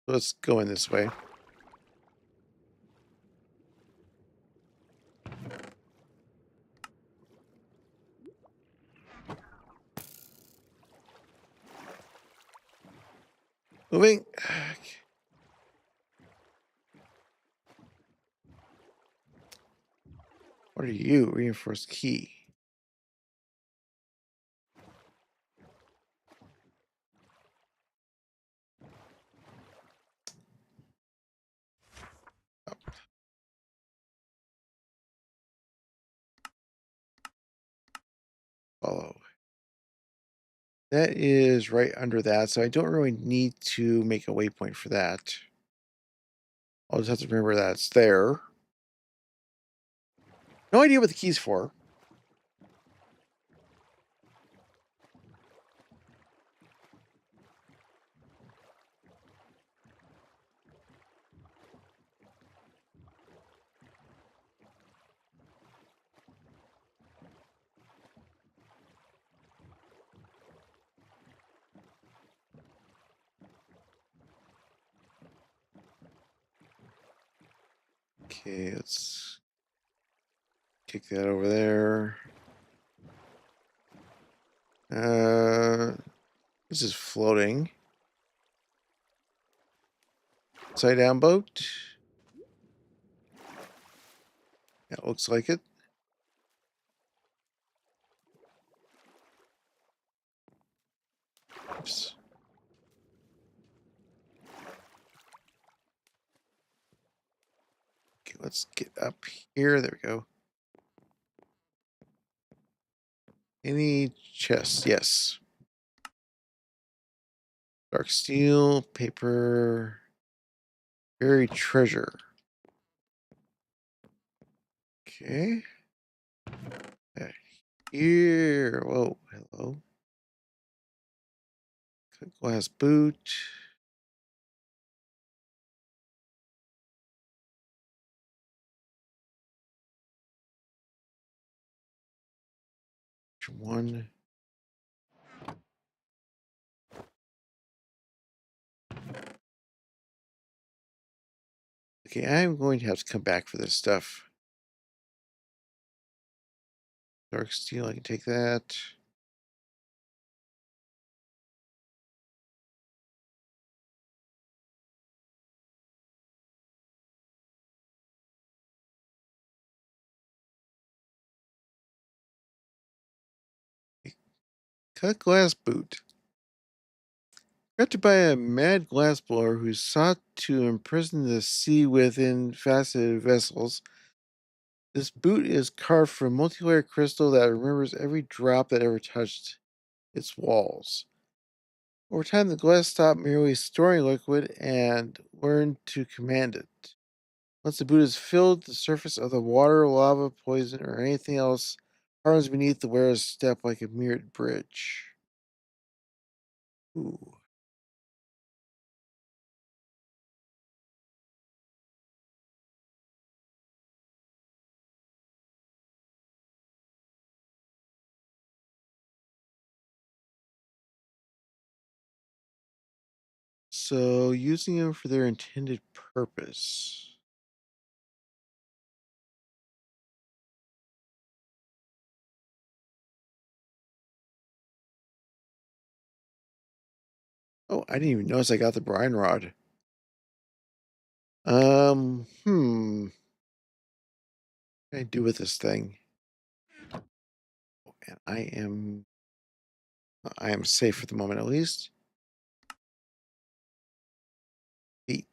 Let's go in this way. Moving. What are you? Reinforced key. Follow. That is right under that, so I don't really need to make a waypoint for that. I'll just have to remember that it's there. No idea what the key's for. Okay, let's kick that over there. This is floating. Upside down boat. Yeah, it looks like it. Oops. Okay, let's get up here. There we go. Any chests? Yes. Dark steel, paper, buried treasure. Okay. Back here. Whoa, hello. Glass boot. One. Okay, I'm going to have to come back for this stuff. Dark steel, I can take that. Cut glass boot. Captured by a mad glassblower who sought to imprison the sea within faceted vessels. This boot is carved from multi-layer crystal that remembers every drop that ever touched its walls. Over time, the glass stopped merely storing liquid and learned to command it. Once the boot is filled, the surface of the water, lava, poison, or anything else Arms beneath the wearer's step like a mirrored bridge. Ooh. So using them for their intended purpose. Oh, I didn't even notice I got the brine rod. What can I do with this thing? And I am safe for the moment at least. 8.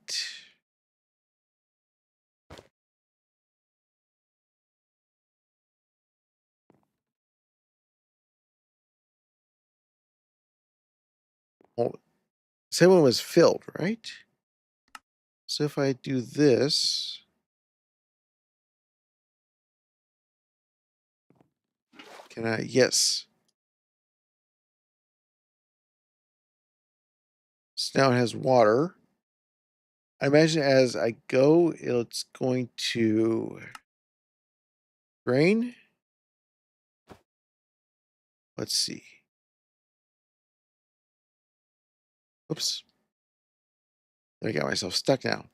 Oh, same one was filled, right? So if I do this, can I? Yes. So now it has water. I imagine as I go, it's going to drain. Let's see. Oops. There, I got myself stuck now.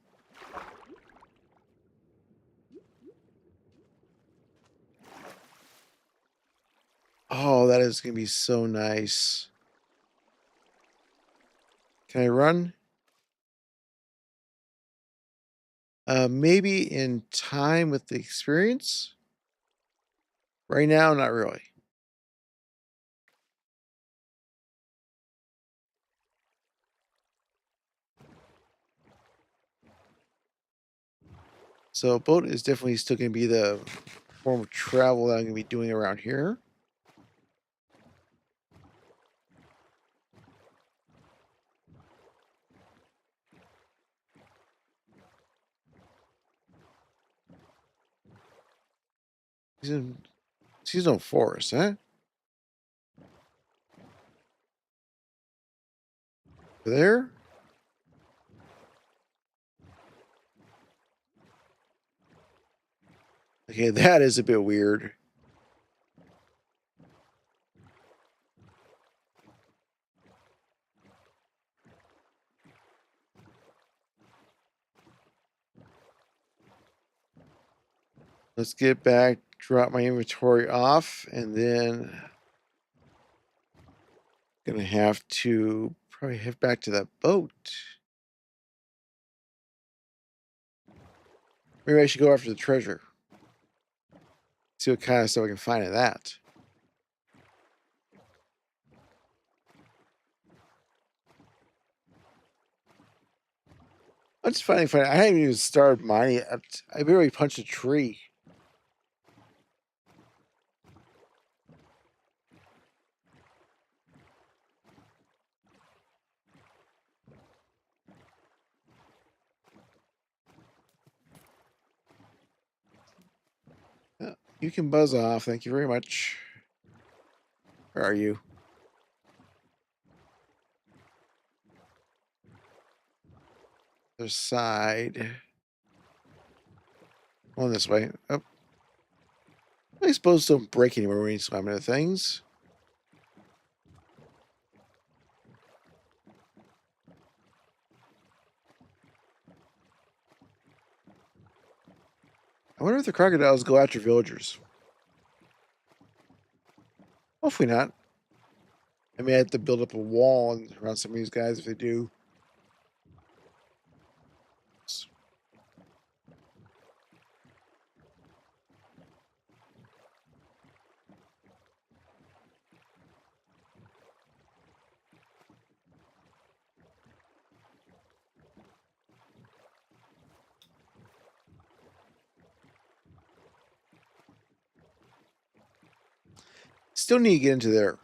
Oh, that is going to be so nice. Can I run? Maybe in time with the experience. Right now, not really. So a boat is definitely still going to be the form of travel that I'm going to be doing around here. Season, seasonal forest, huh? There? Okay, that is a bit weird. Let's get back, drop my inventory off, and then gonna have to probably head back to that boat. Maybe I should go after the treasure. See what kind of stuff I can find in that. I'm just finding funny. I haven't even started mining yet. I barely punched a tree. You can buzz off. Thank you very much. Where are you? Other side. Going this way. Oh, I suppose don't break anywhere when you swim into things. I wonder if the crocodiles go after villagers. Hopefully not. I may have to build up a wall around some of these guys if they do. Still need to get into there.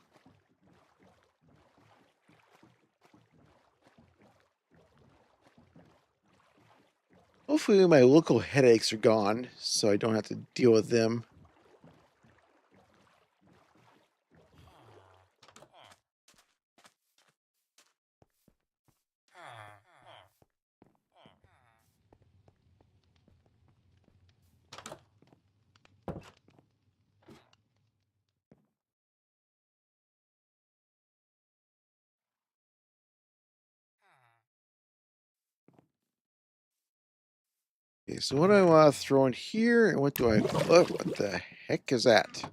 Hopefully my local headaches are gone, so I don't have to deal with them. Okay, so what do I want to throw in here, and what do I? Oh, what the heck is that?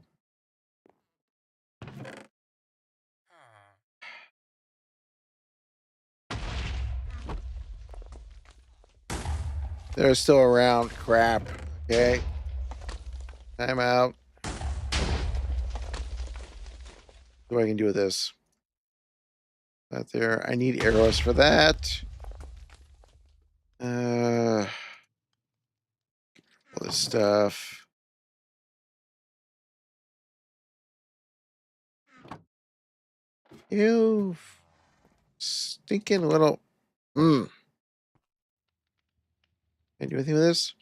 They're still around. Crap. Okay. Time out. What I can do with this? That there. I need arrows for that. All this stuff. You stinking little. Can I do anything with this?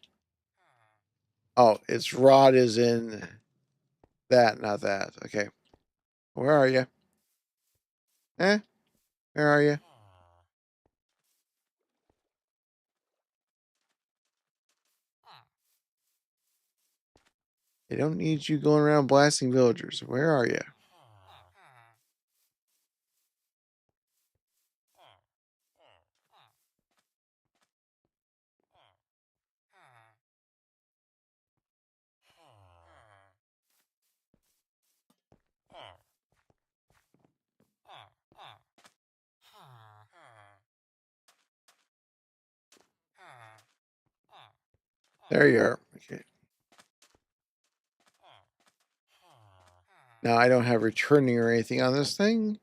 Oh, its rod is in that, not that. Okay. Where are you? Eh? Where are you? They don't need you going around blasting villagers. Where are you? There you are. Okay. Now I don't have returning or anything on this thing.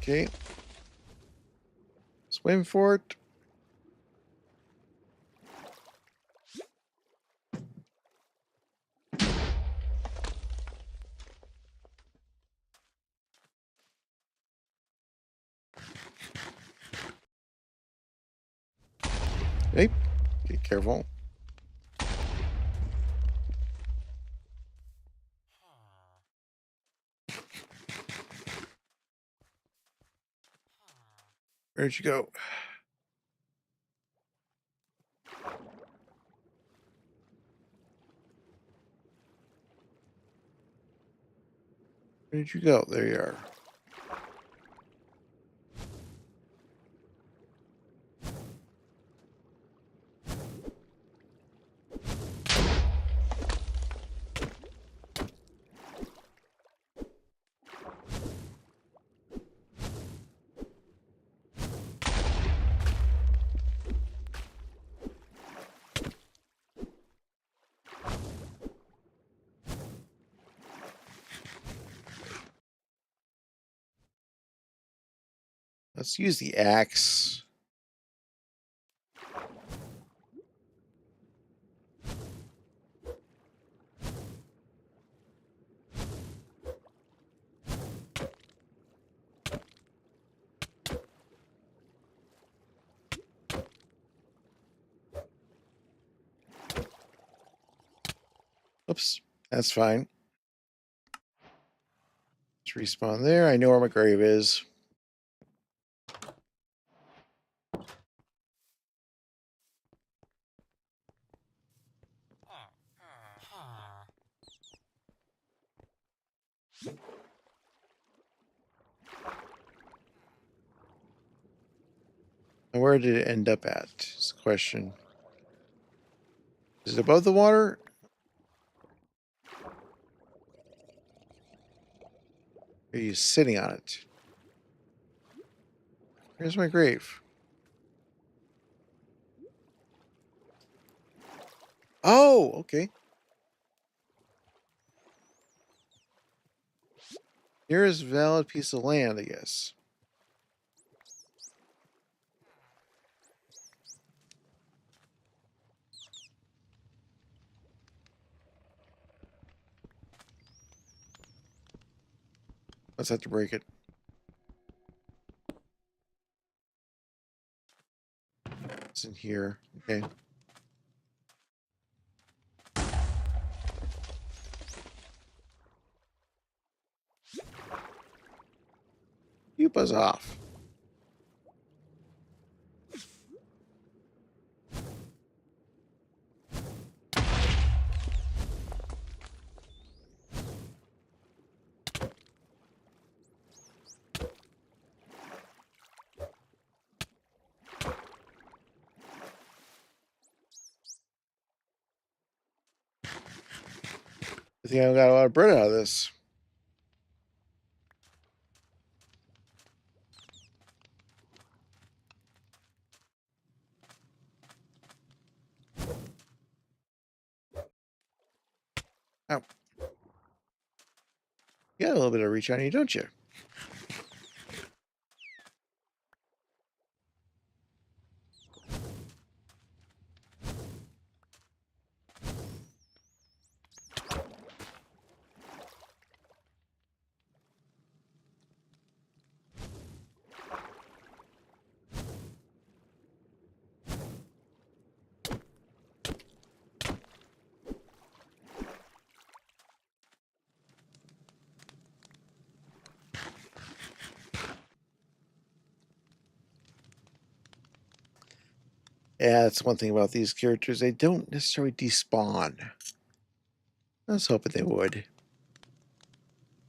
Okay. Swim for it. Hey, be careful. Where'd you go? Where'd you go? There you are. Let's use the axe. Oops, that's fine. Let's respawn there. I know where my grave is. And where did it end up at? Is the question. Is it above the water? Or are you sitting on it? Here's my grave. Oh, okay. Here is a valid piece of land, I guess. Let's have to break it. It's in here. Okay. you buzz off? I think I got a lot of bread out of this. Oh, you got a little bit of reach on you, don't you? Yeah, that's one thing about these characters. They don't necessarily despawn. I was hoping they would.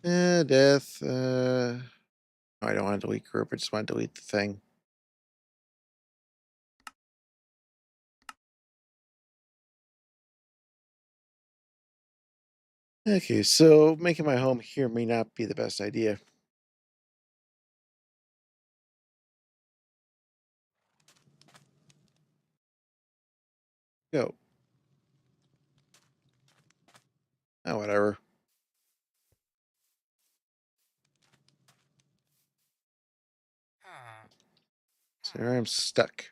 Death. I don't want to delete group. I just want to delete the thing. Okay, so making my home here may not be the best idea. Go. Oh, whatever. So there I'm stuck.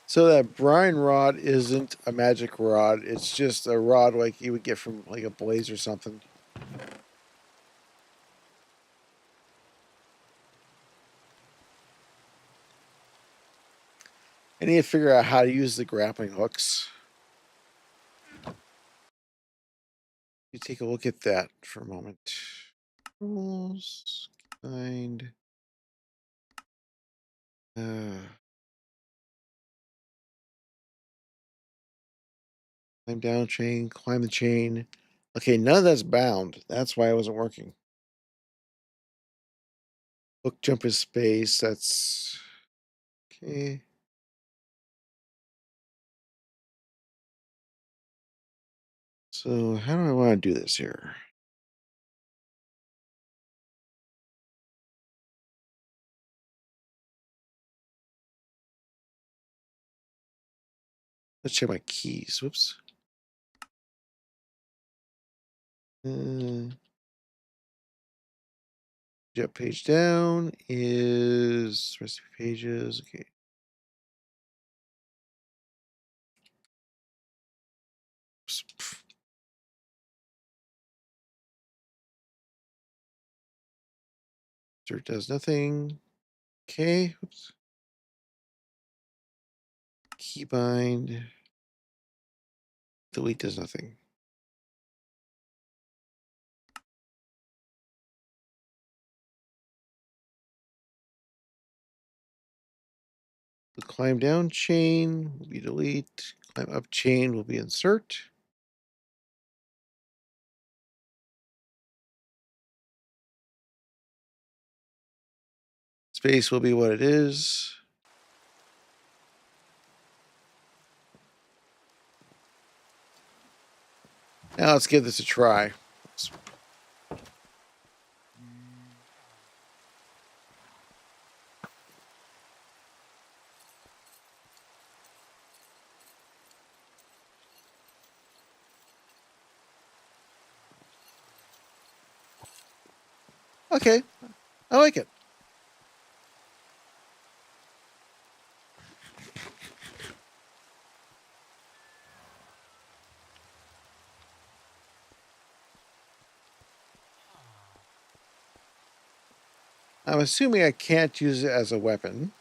So that brine rod isn't a magic rod. It's just a rod like you would get from like a blaze or something. I need to figure out how to use the grappling hooks. You take a look at that for a moment. Rules, kind. Climb down chain, climb the chain. Okay, none of that's bound. That's why it wasn't working. Hook jump is space. That's okay. So how do I want to do this here? Let's check my keys. Whoops. Jump page down is recipe pages. Okay. Dirt does nothing. Okay. Oops. Keybind. Delete does nothing. The climb down chain will be delete. Climb up chain will be insert. Space will be what it is. Now let's give this a try. Okay, I like it. I'm assuming I can't use it as a weapon.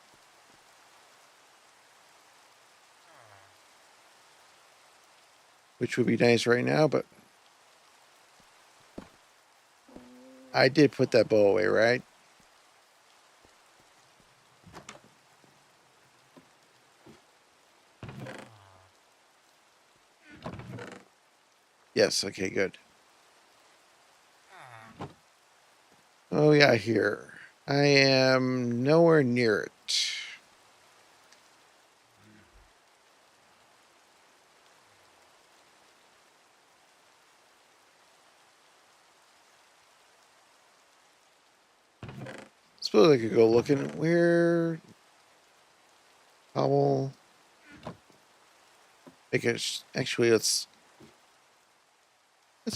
Which would be nice right now, but I did put that bow away, right? Yes, okay, good. Oh yeah, here. I am nowhere near it. Suppose I could go looking where. Hobble. Make it actually. Let's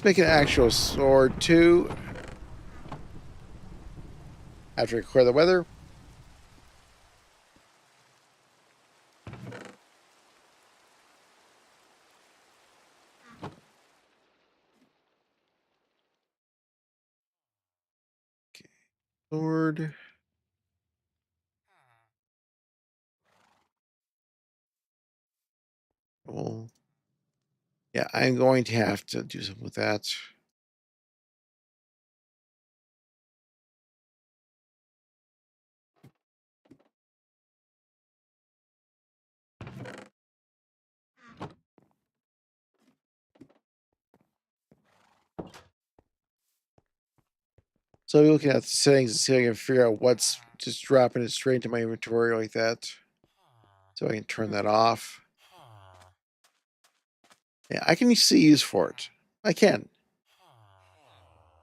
make an actual sword too. After we clear the weather. Okay. Sword. Well, yeah, I'm going to have to do something with that. So I'll be looking at the settings and see if I can figure out what's just dropping it straight into my inventory like that. So I can turn that off. Yeah, I can see use for it. I can.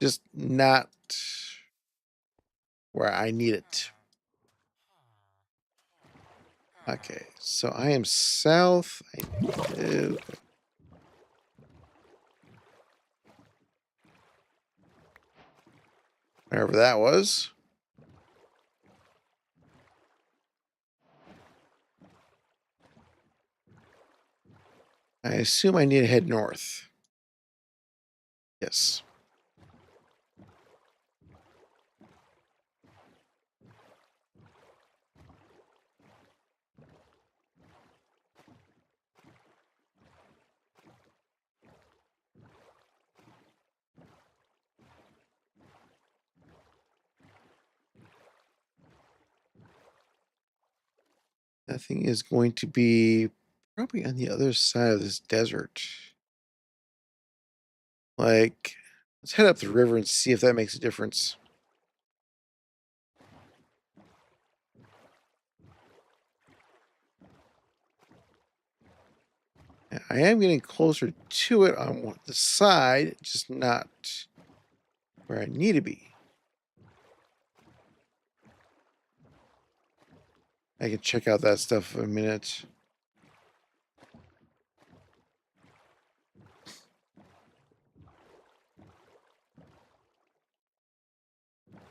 Just not where I need it. Okay, so I am south. I need to, wherever that was. I assume I need to head north. Yes. That thing is going to be probably on the other side of this desert. Like, let's head up the river and see if that makes a difference. I am getting closer to it on the side, just not where I need to be. I can check out that stuff in a minute.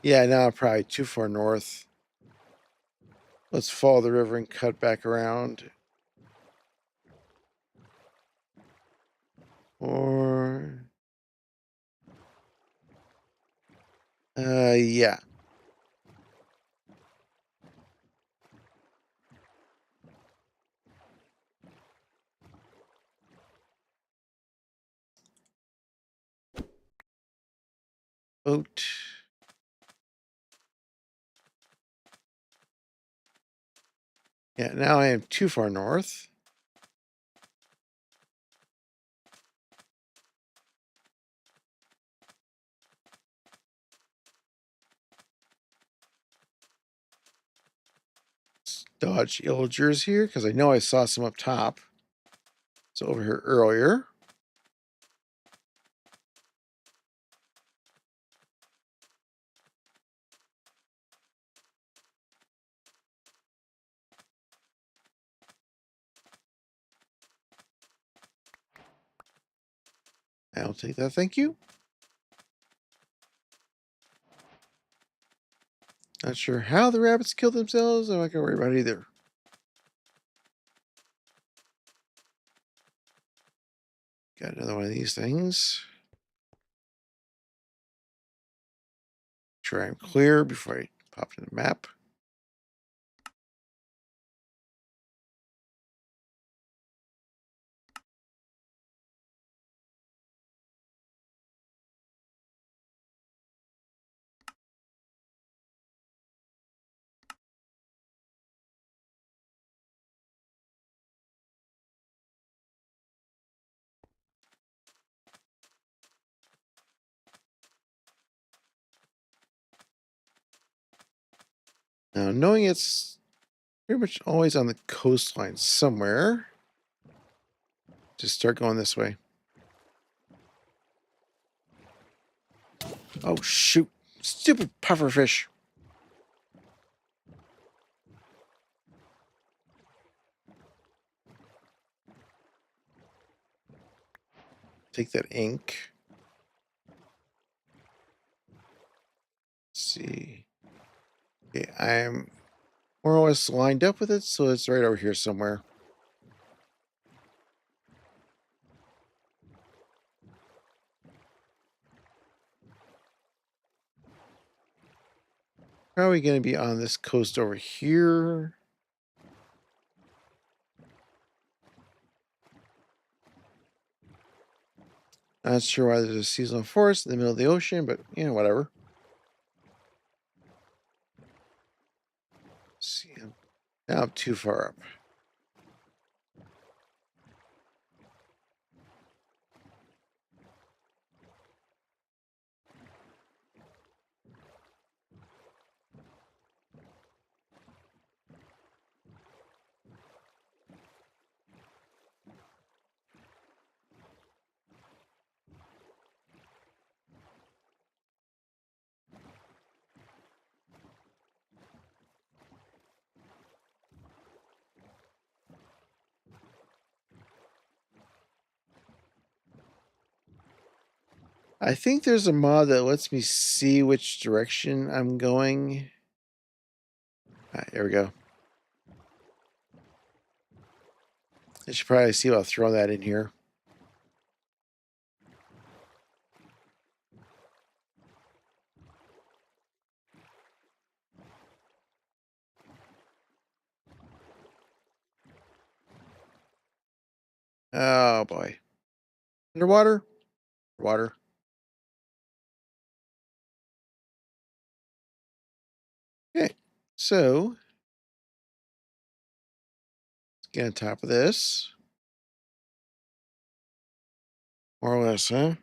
Yeah, now I'm probably too far north. Let's follow the river and cut back around. Or, yeah. Boat. Yeah, now I am too far north. Let's dodge illagers here because I know I saw some up top. It's over here earlier. I'll take that, thank you. Not sure how the rabbits killed themselves. I'm not gonna worry about it either. Got another one of these things. Sure I'm clear before I pop in the map. Now, knowing it's pretty much always on the coastline somewhere, just start going this way. Oh, shoot. Stupid pufferfish. Take that ink. Let's see. Okay, I'm more or less lined up with it, so it's right over here somewhere. Probably going to be on this coast over here. Not sure why there's a seasonal forest in the middle of the ocean, but whatever. Let's see, now I'm too far up. I think there's a mod that lets me see which direction I'm going. Here we go. I should probably see if I'll throw that in here. Oh boy. Underwater? Water. Okay. So let's get on top of this. More or less, huh?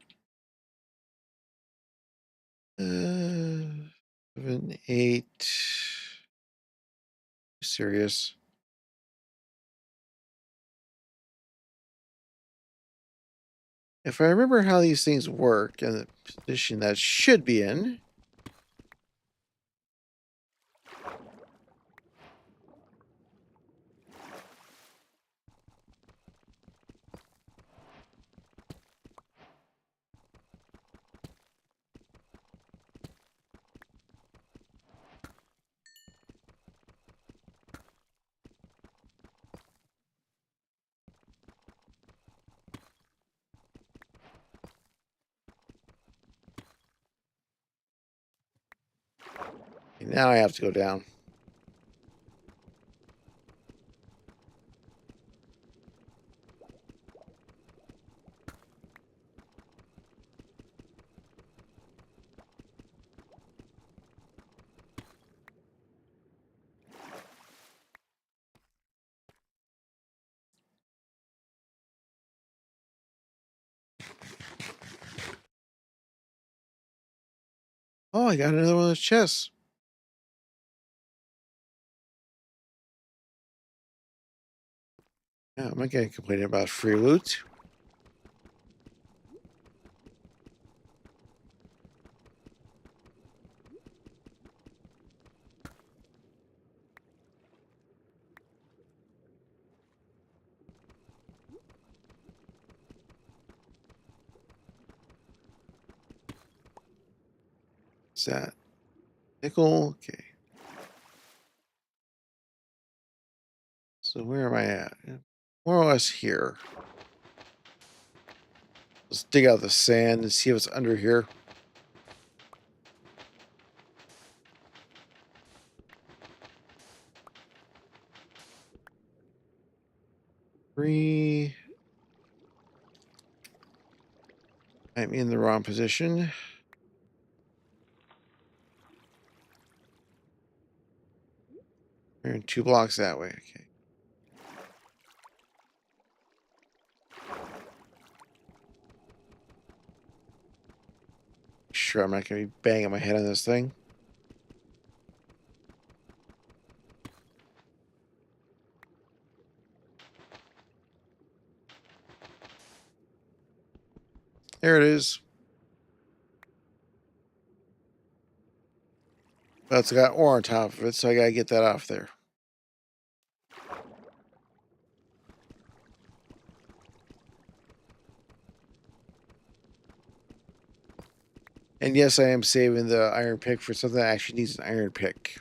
7, 8. Serious. If I remember how these things work and the position that should be in. Now I have to go down. Oh, I got another one of those chests. Yeah, I'm not getting complaining about free loot. What's that? Nickel? Okay. So where am I at? More or less here. Let's dig out the sand and see if it's under here. 3. I'm in the wrong position. Turn 2 blocks that way. Okay. Sure, I'm not going to be banging my head on this thing. There it is. But it's got ore on top of it, so I got to get that off there. And yes, I am saving the iron pick for something that actually needs an iron pick.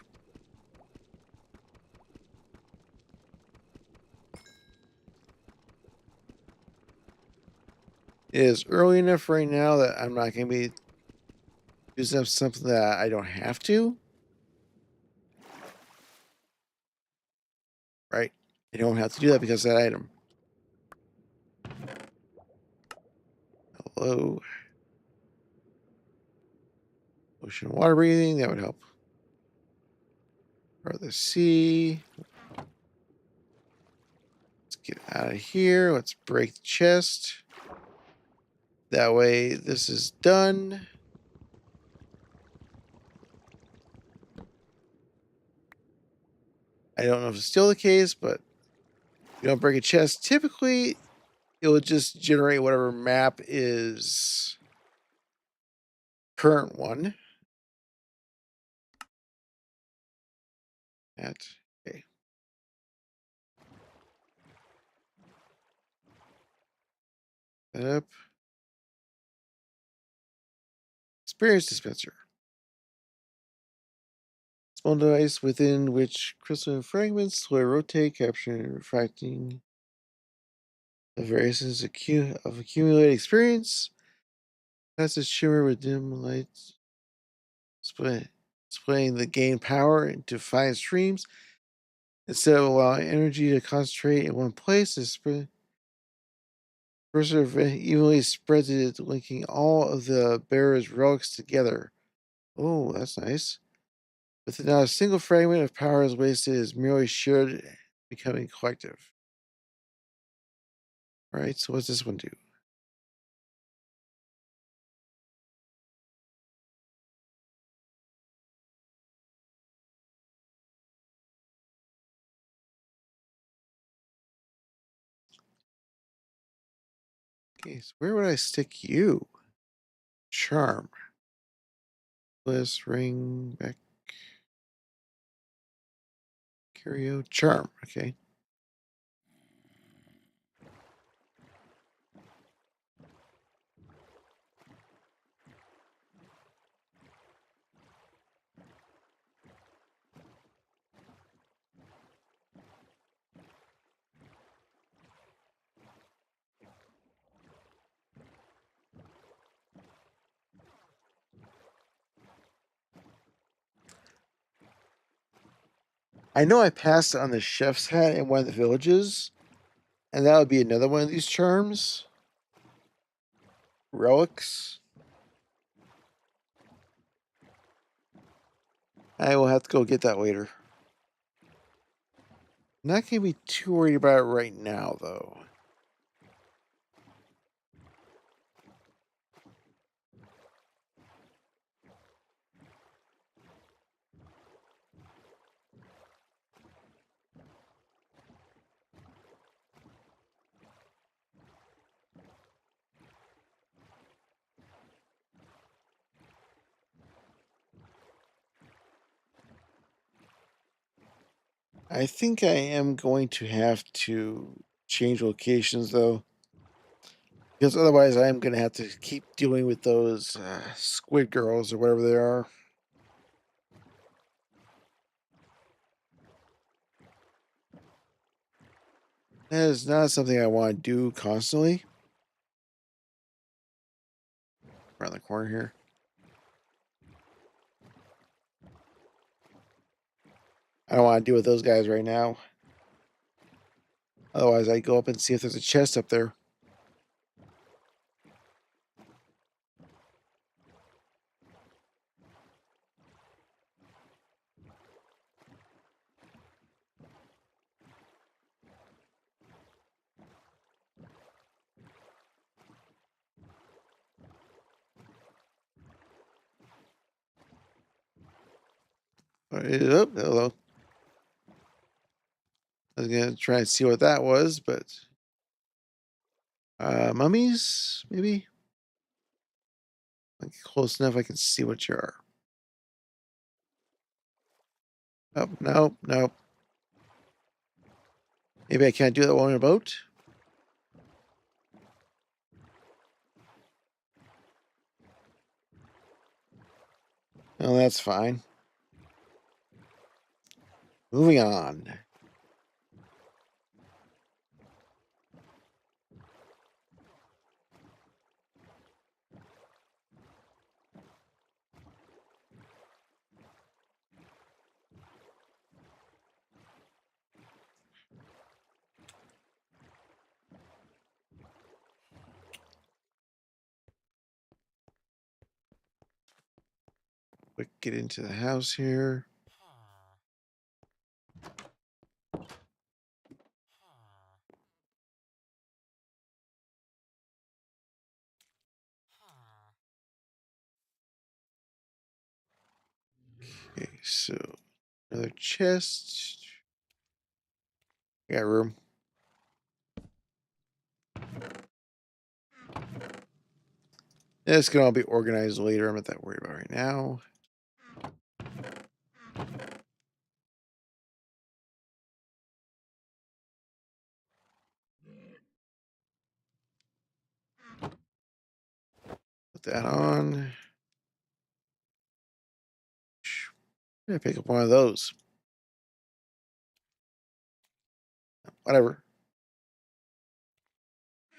It is early enough right now that I'm not going to be using up something that I don't have to. Right? I don't have to do that because of that item. Hello. Ocean water breathing, that would help. Or the sea. Let's get out of here. Let's break the chest. That way this is done. I don't know if it's still the case, but if you don't break a chest, typically it will just generate whatever map is current one. That okay. Set up. Experience dispenser. Small device within which crystalline fragments slowly rotate, capturing and refracting the various of accumulated experience. Passes shimmer with dim lights, displaying the gain power into fine streams. Instead of allowing energy to concentrate in one place, the cursor evenly spreads it, linking all of the bearer's relics together. Oh, that's nice. With not a single fragment of power is wasted, it is merely shared, becoming collective. All right, so what's this one do? Okay, so where would I stick you? Charm. Bliss, ring, back, curio, charm. Okay. I know I passed on the chef's hat in one of the villages, and that would be another one of these charms. Relics. I will have to go get that later. Not gonna be too worried about it right now, though. I think I am going to have to change locations, though. Because otherwise, I am going to have to keep dealing with those squid girls or whatever they are. That is not something I want to do constantly. Around the corner here. I don't want to deal with those guys right now. Otherwise, I go up and see if there's a chest up there. Oh, hello. I was gonna try and see what that was, but mummies, maybe? Like close enough I can see what you are. Oh, no, no. Maybe I can't do that while in a boat? Oh, that's fine. Moving on. Quick, get into the house here. Okay, so another chest. Got room. This can all be organized later. I'm not that worried about right now. Put that on. I'm gonna pick up one of those. Whatever.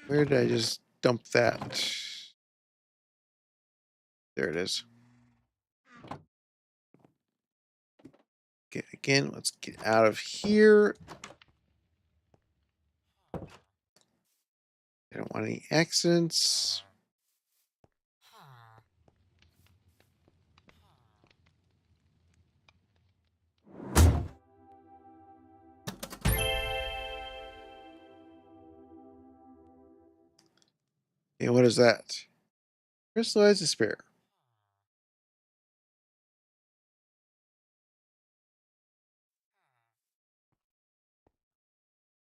Where did I just dump that? There it is. Okay, again, let's get out of here. I don't want any accidents. Okay, what is that? Crystallized despair.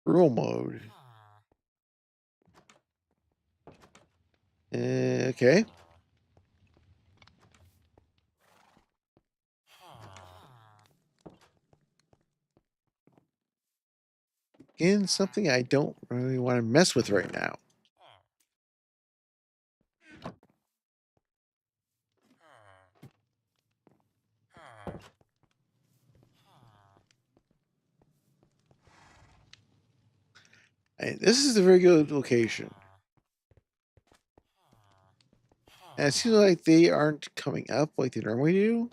Rule mode. Okay. Again, something I don't really want to mess with right now. This is a very good location. And it seems like they aren't coming up like they normally do.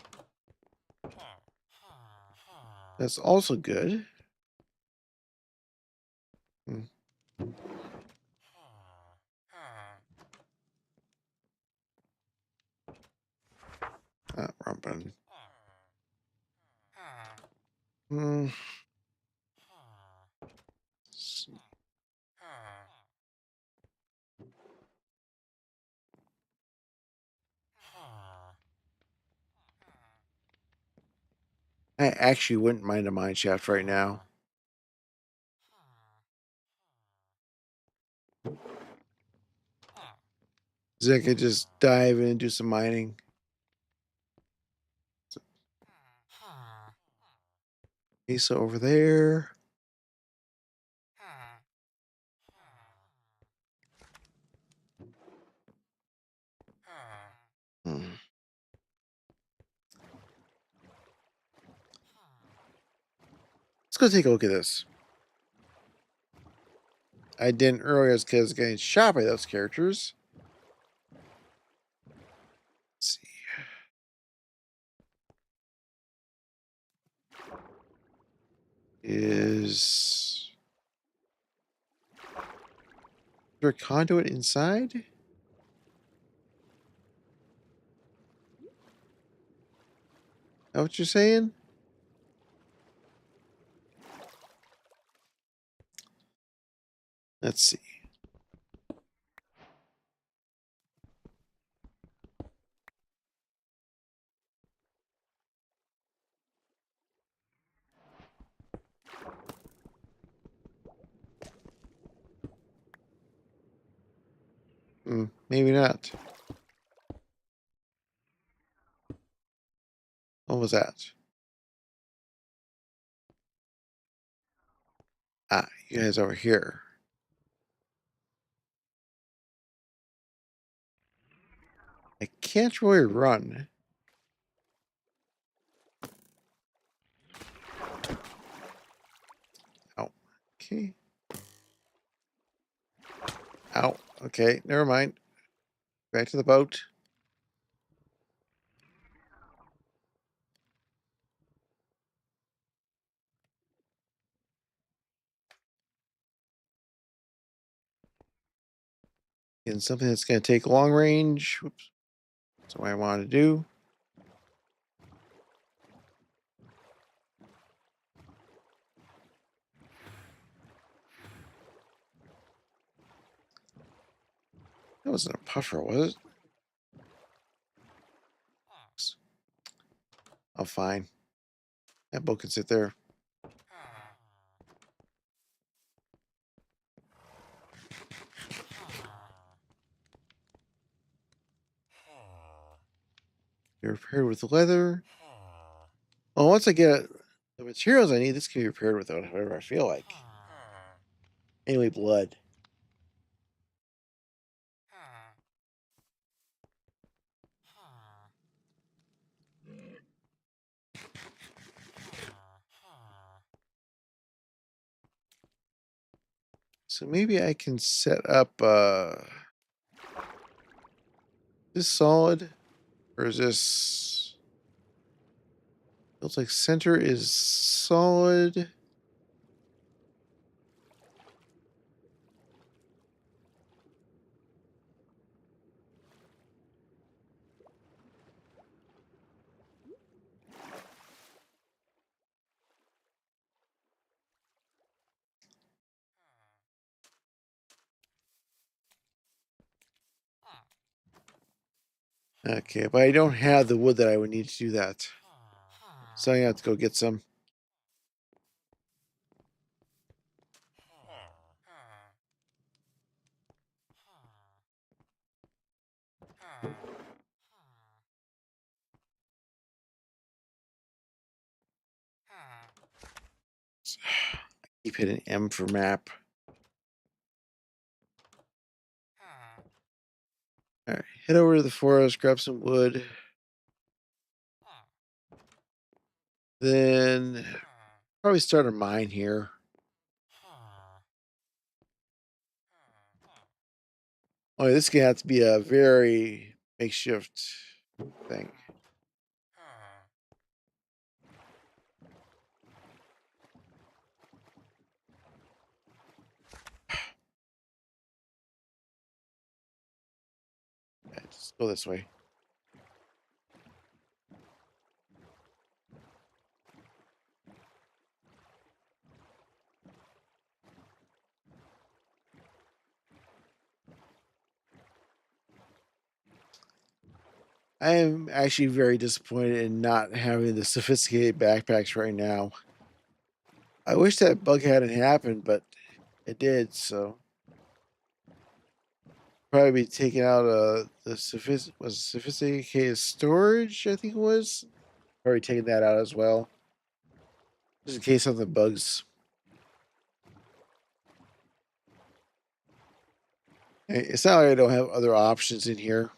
That's also good. Hmm. Wrong button. Hmm. I actually wouldn't mind a mine shaft right now. So I could just dive in and do some mining. Okay, so over there. Hmm. Let's go take a look at this. I didn't earlier because getting shot by those characters. Let's see. Is there a conduit inside? Is that what you're saying? Let's see. Maybe not. What was that? Ah, you guys over here. I can't really run. Ow. Okay. Ow. Okay, never mind. Back to the boat. In something that's going to take long range. Whoops. That's what I want to do. That wasn't a puffer, was it? Oh, fine. That boat can sit there. You're prepared with the leather. Well, once I get the materials I need, this can be repaired with whatever I feel like. Anyway, blood. So maybe I can set up this solid, or is this looks like center is solid. Okay, but I don't have the wood that I would need to do that. So I have to go get some. Keep hitting M for map. All right, head over to the forest, grab some wood. Then probably start a mine here. Oh, this is gonna have to be a very makeshift thing. Yeah, just go this way. I am actually very disappointed in not having the sophisticated backpacks right now. I wish that bug hadn't happened, but it did, so probably be taking out the sophisticated storage, I think it was. Probably taking that out as well. Just in case something bugs. It's not like I don't have other options in here.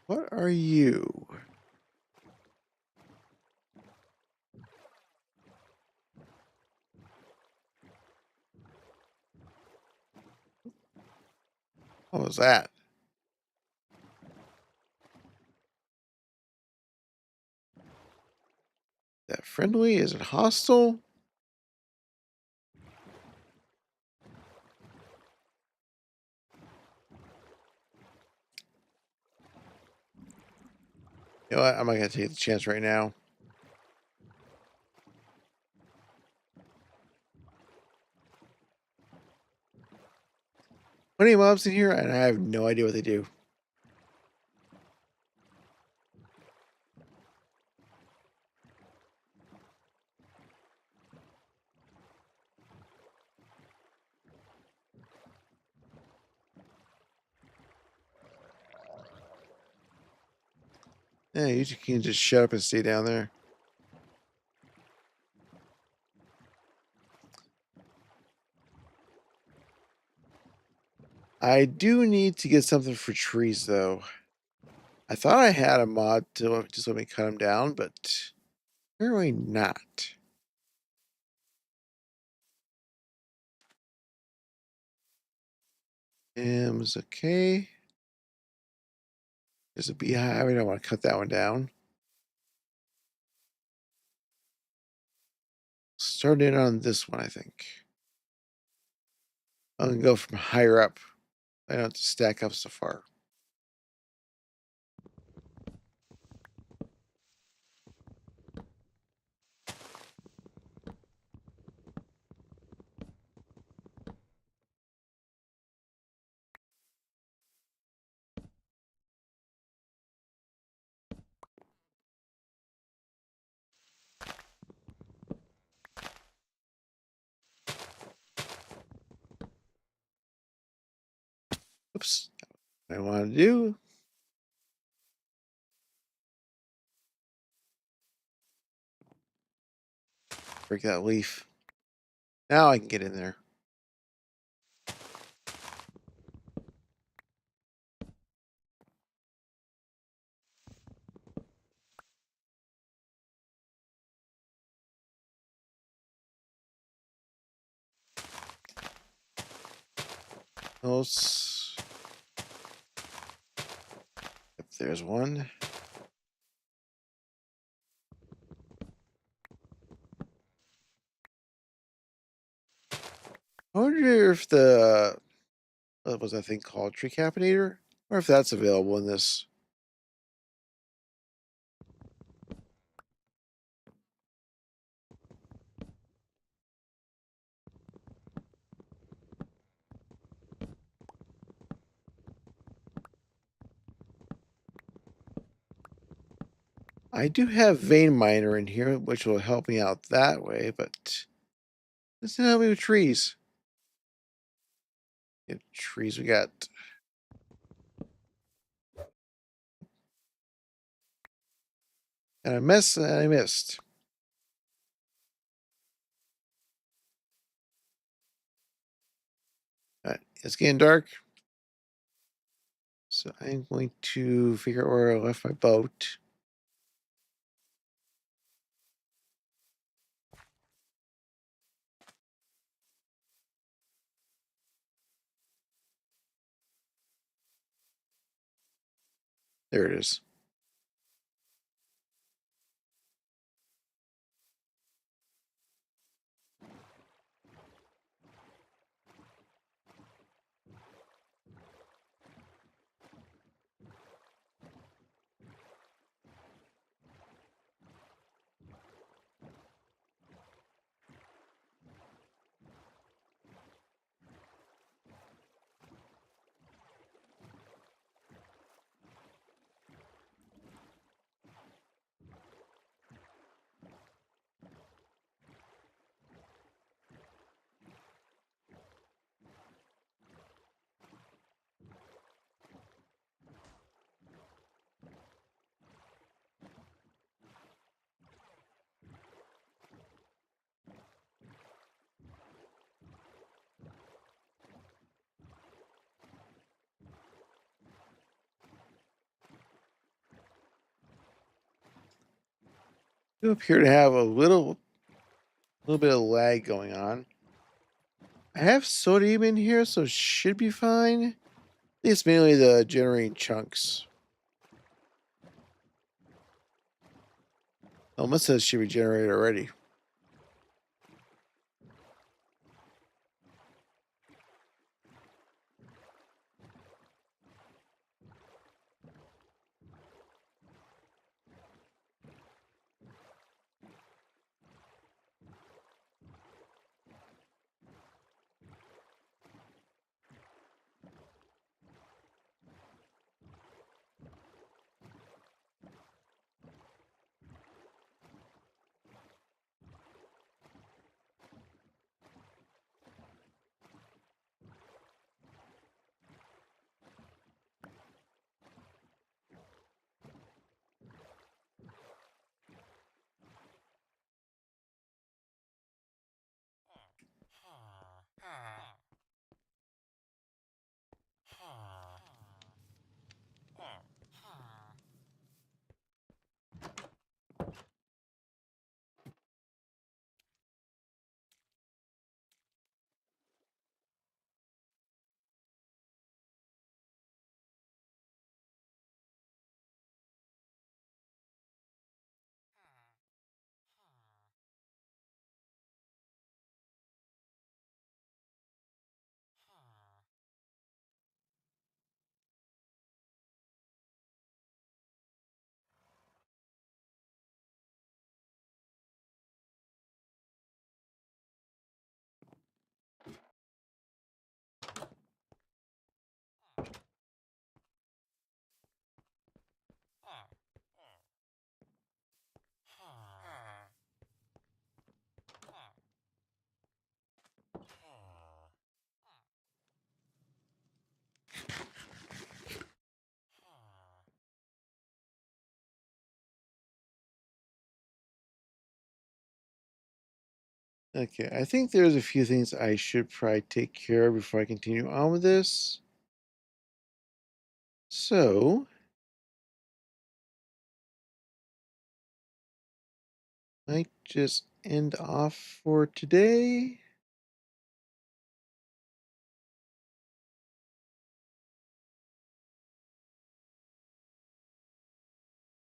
What are you? What was that? Is that friendly? Is it hostile? You know what? I'm not gonna take the chance right now. Plenty of mobs in here, and I have no idea what they do. Yeah, you can just shut up and stay down there. I do need to get something for trees, though. I thought I had a mod to just let me cut them down, but apparently not. M's okay. There's a beehive. I don't want to cut that one down. Start in on this one, I think. I'm gonna go from higher up. I don't have to stack up so far. Oops. What I want to do. Break that leaf. Now I can get in there. Else. Yep, there's one. I wonder if the what was that thing called? Tree Capinator? Or if that's available in this. I do have Vein Miner in here, which will help me out that way, but doesn't help me with trees. Trees we got. And I missed and I missed. Alright, it's getting dark. So I'm going to figure out where I left my boat. There it is. You appear to have a little bit of lag going on. I have sodium in here, so it should be fine. think it's mainly the generating chunks. Almost says she regenerated already. Okay, I think there's a few things I should probably take care of before I continue on with this. So, might just end off for today.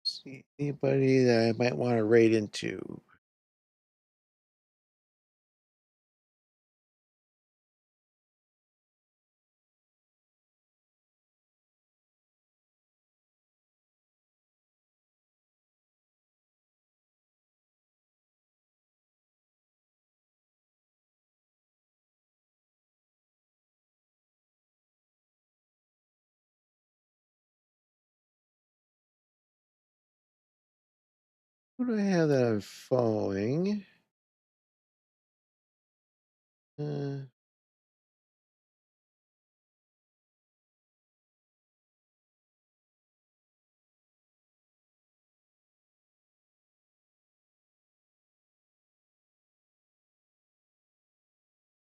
See anybody that I might want to raid into. Who do I have that I'm following? Uh,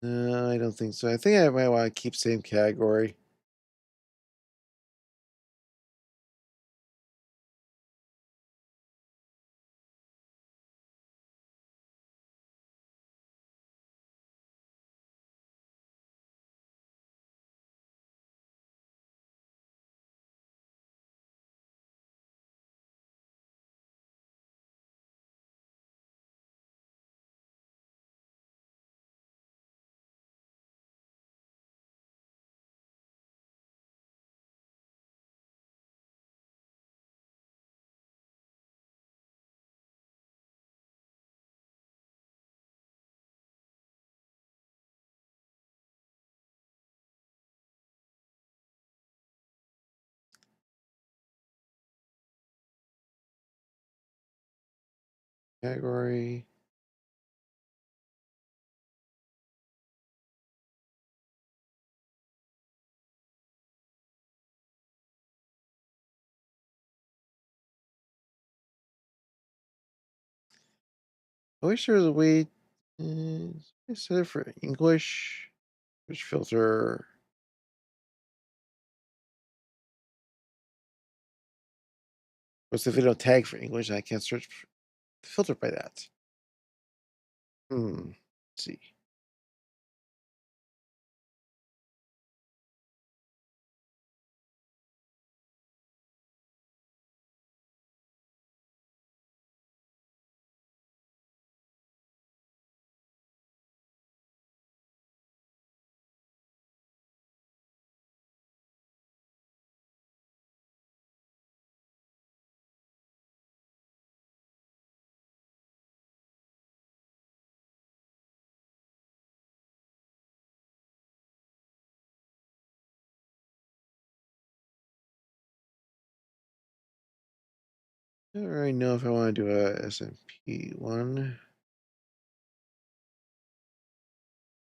no, I don't think so. I think I might want to keep same category. Category. I wish there was a way. I set it for English. Which filter? What's the video tag for English? I can't search filter by that. Let's see. I don't really know if I want to do a SMP one.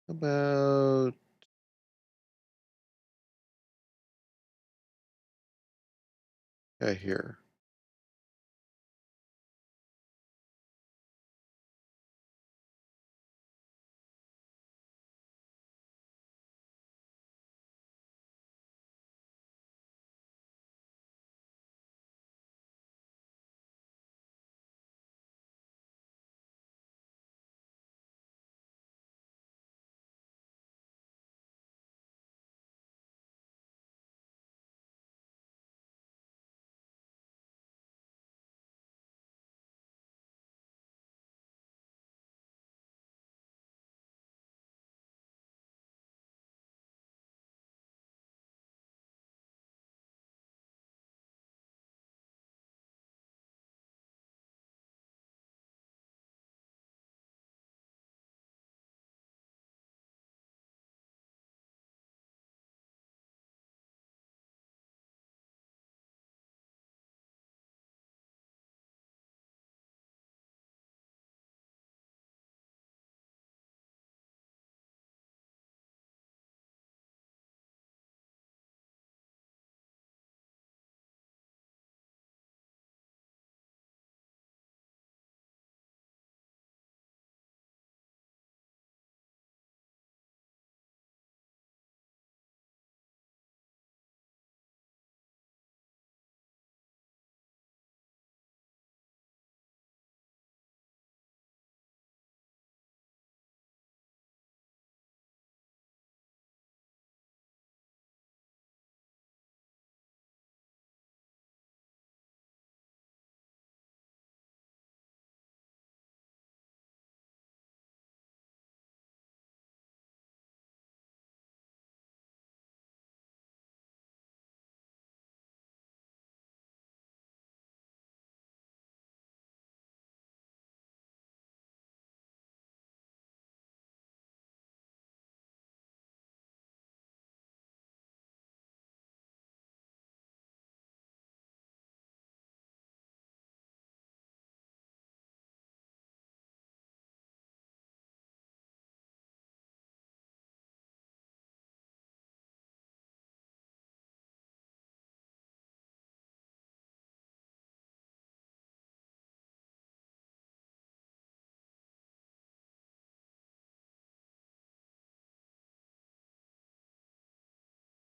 How about here?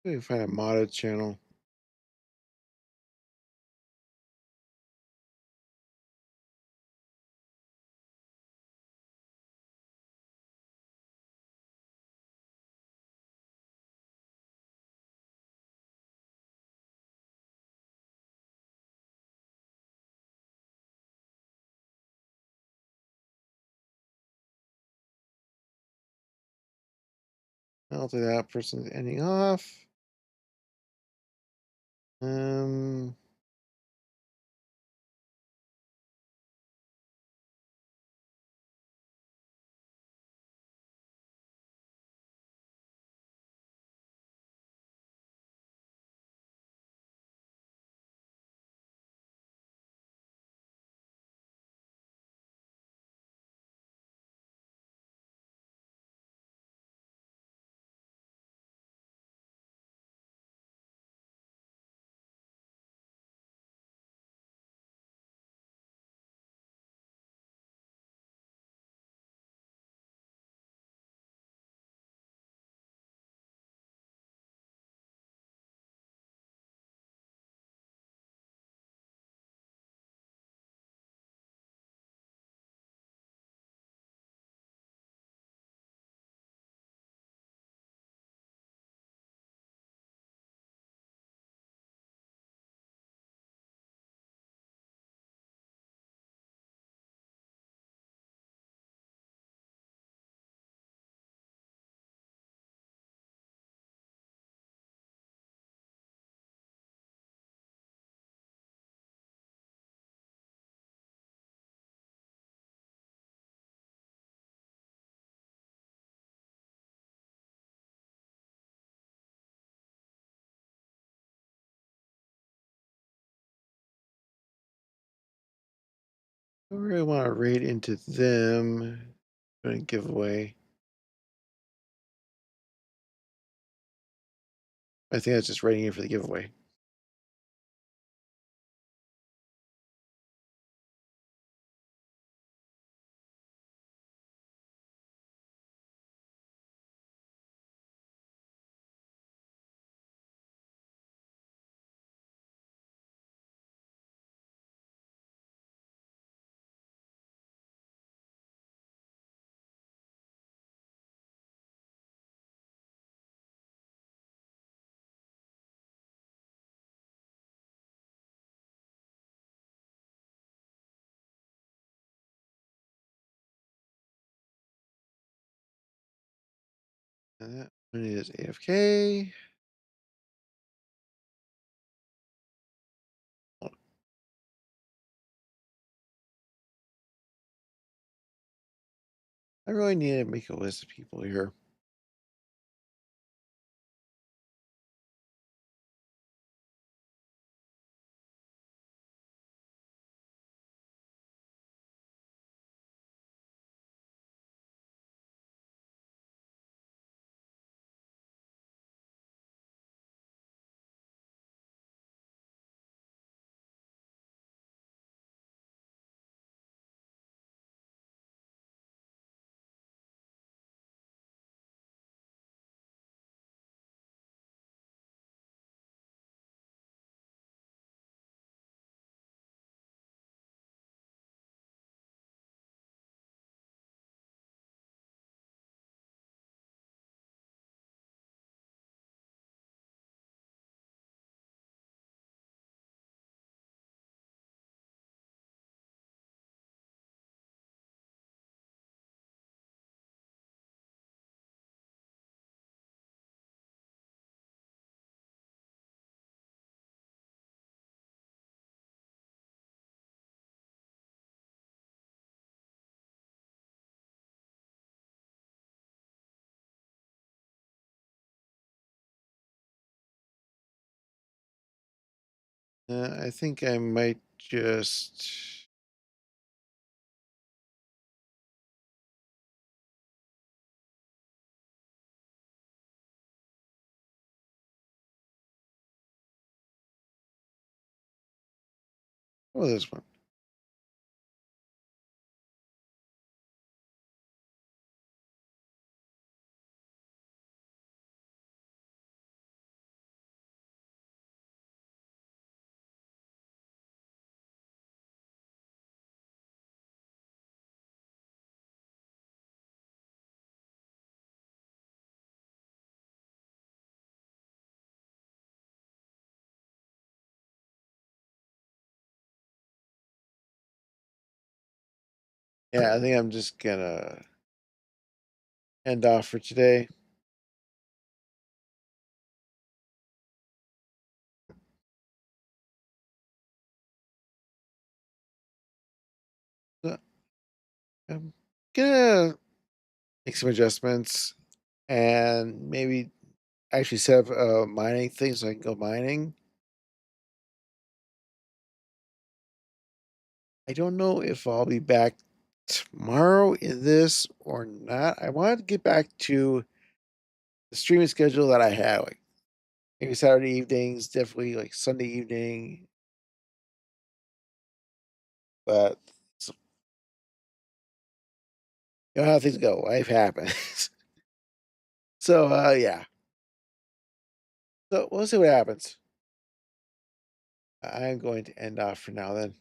Let me find a modded channel. I'll do that person's ending off. Um, I don't really want to raid into them. Doing giveaway. I think that's just raiding in for the giveaway. And that one is AFK. I really need to make a list of people here. I think I might just. Oh, this one. Yeah, I think I'm just gonna end off for today. So I'm gonna make some adjustments and maybe actually set up a mining thing so I can go mining. I don't know if I'll be back tomorrow in this or not. I wanted to get back to the streaming schedule that I had, like maybe Saturday evenings, definitely like Sunday evening. But you know how things go. Life happens. So yeah. So we'll see what happens. I'm going to end off for now then.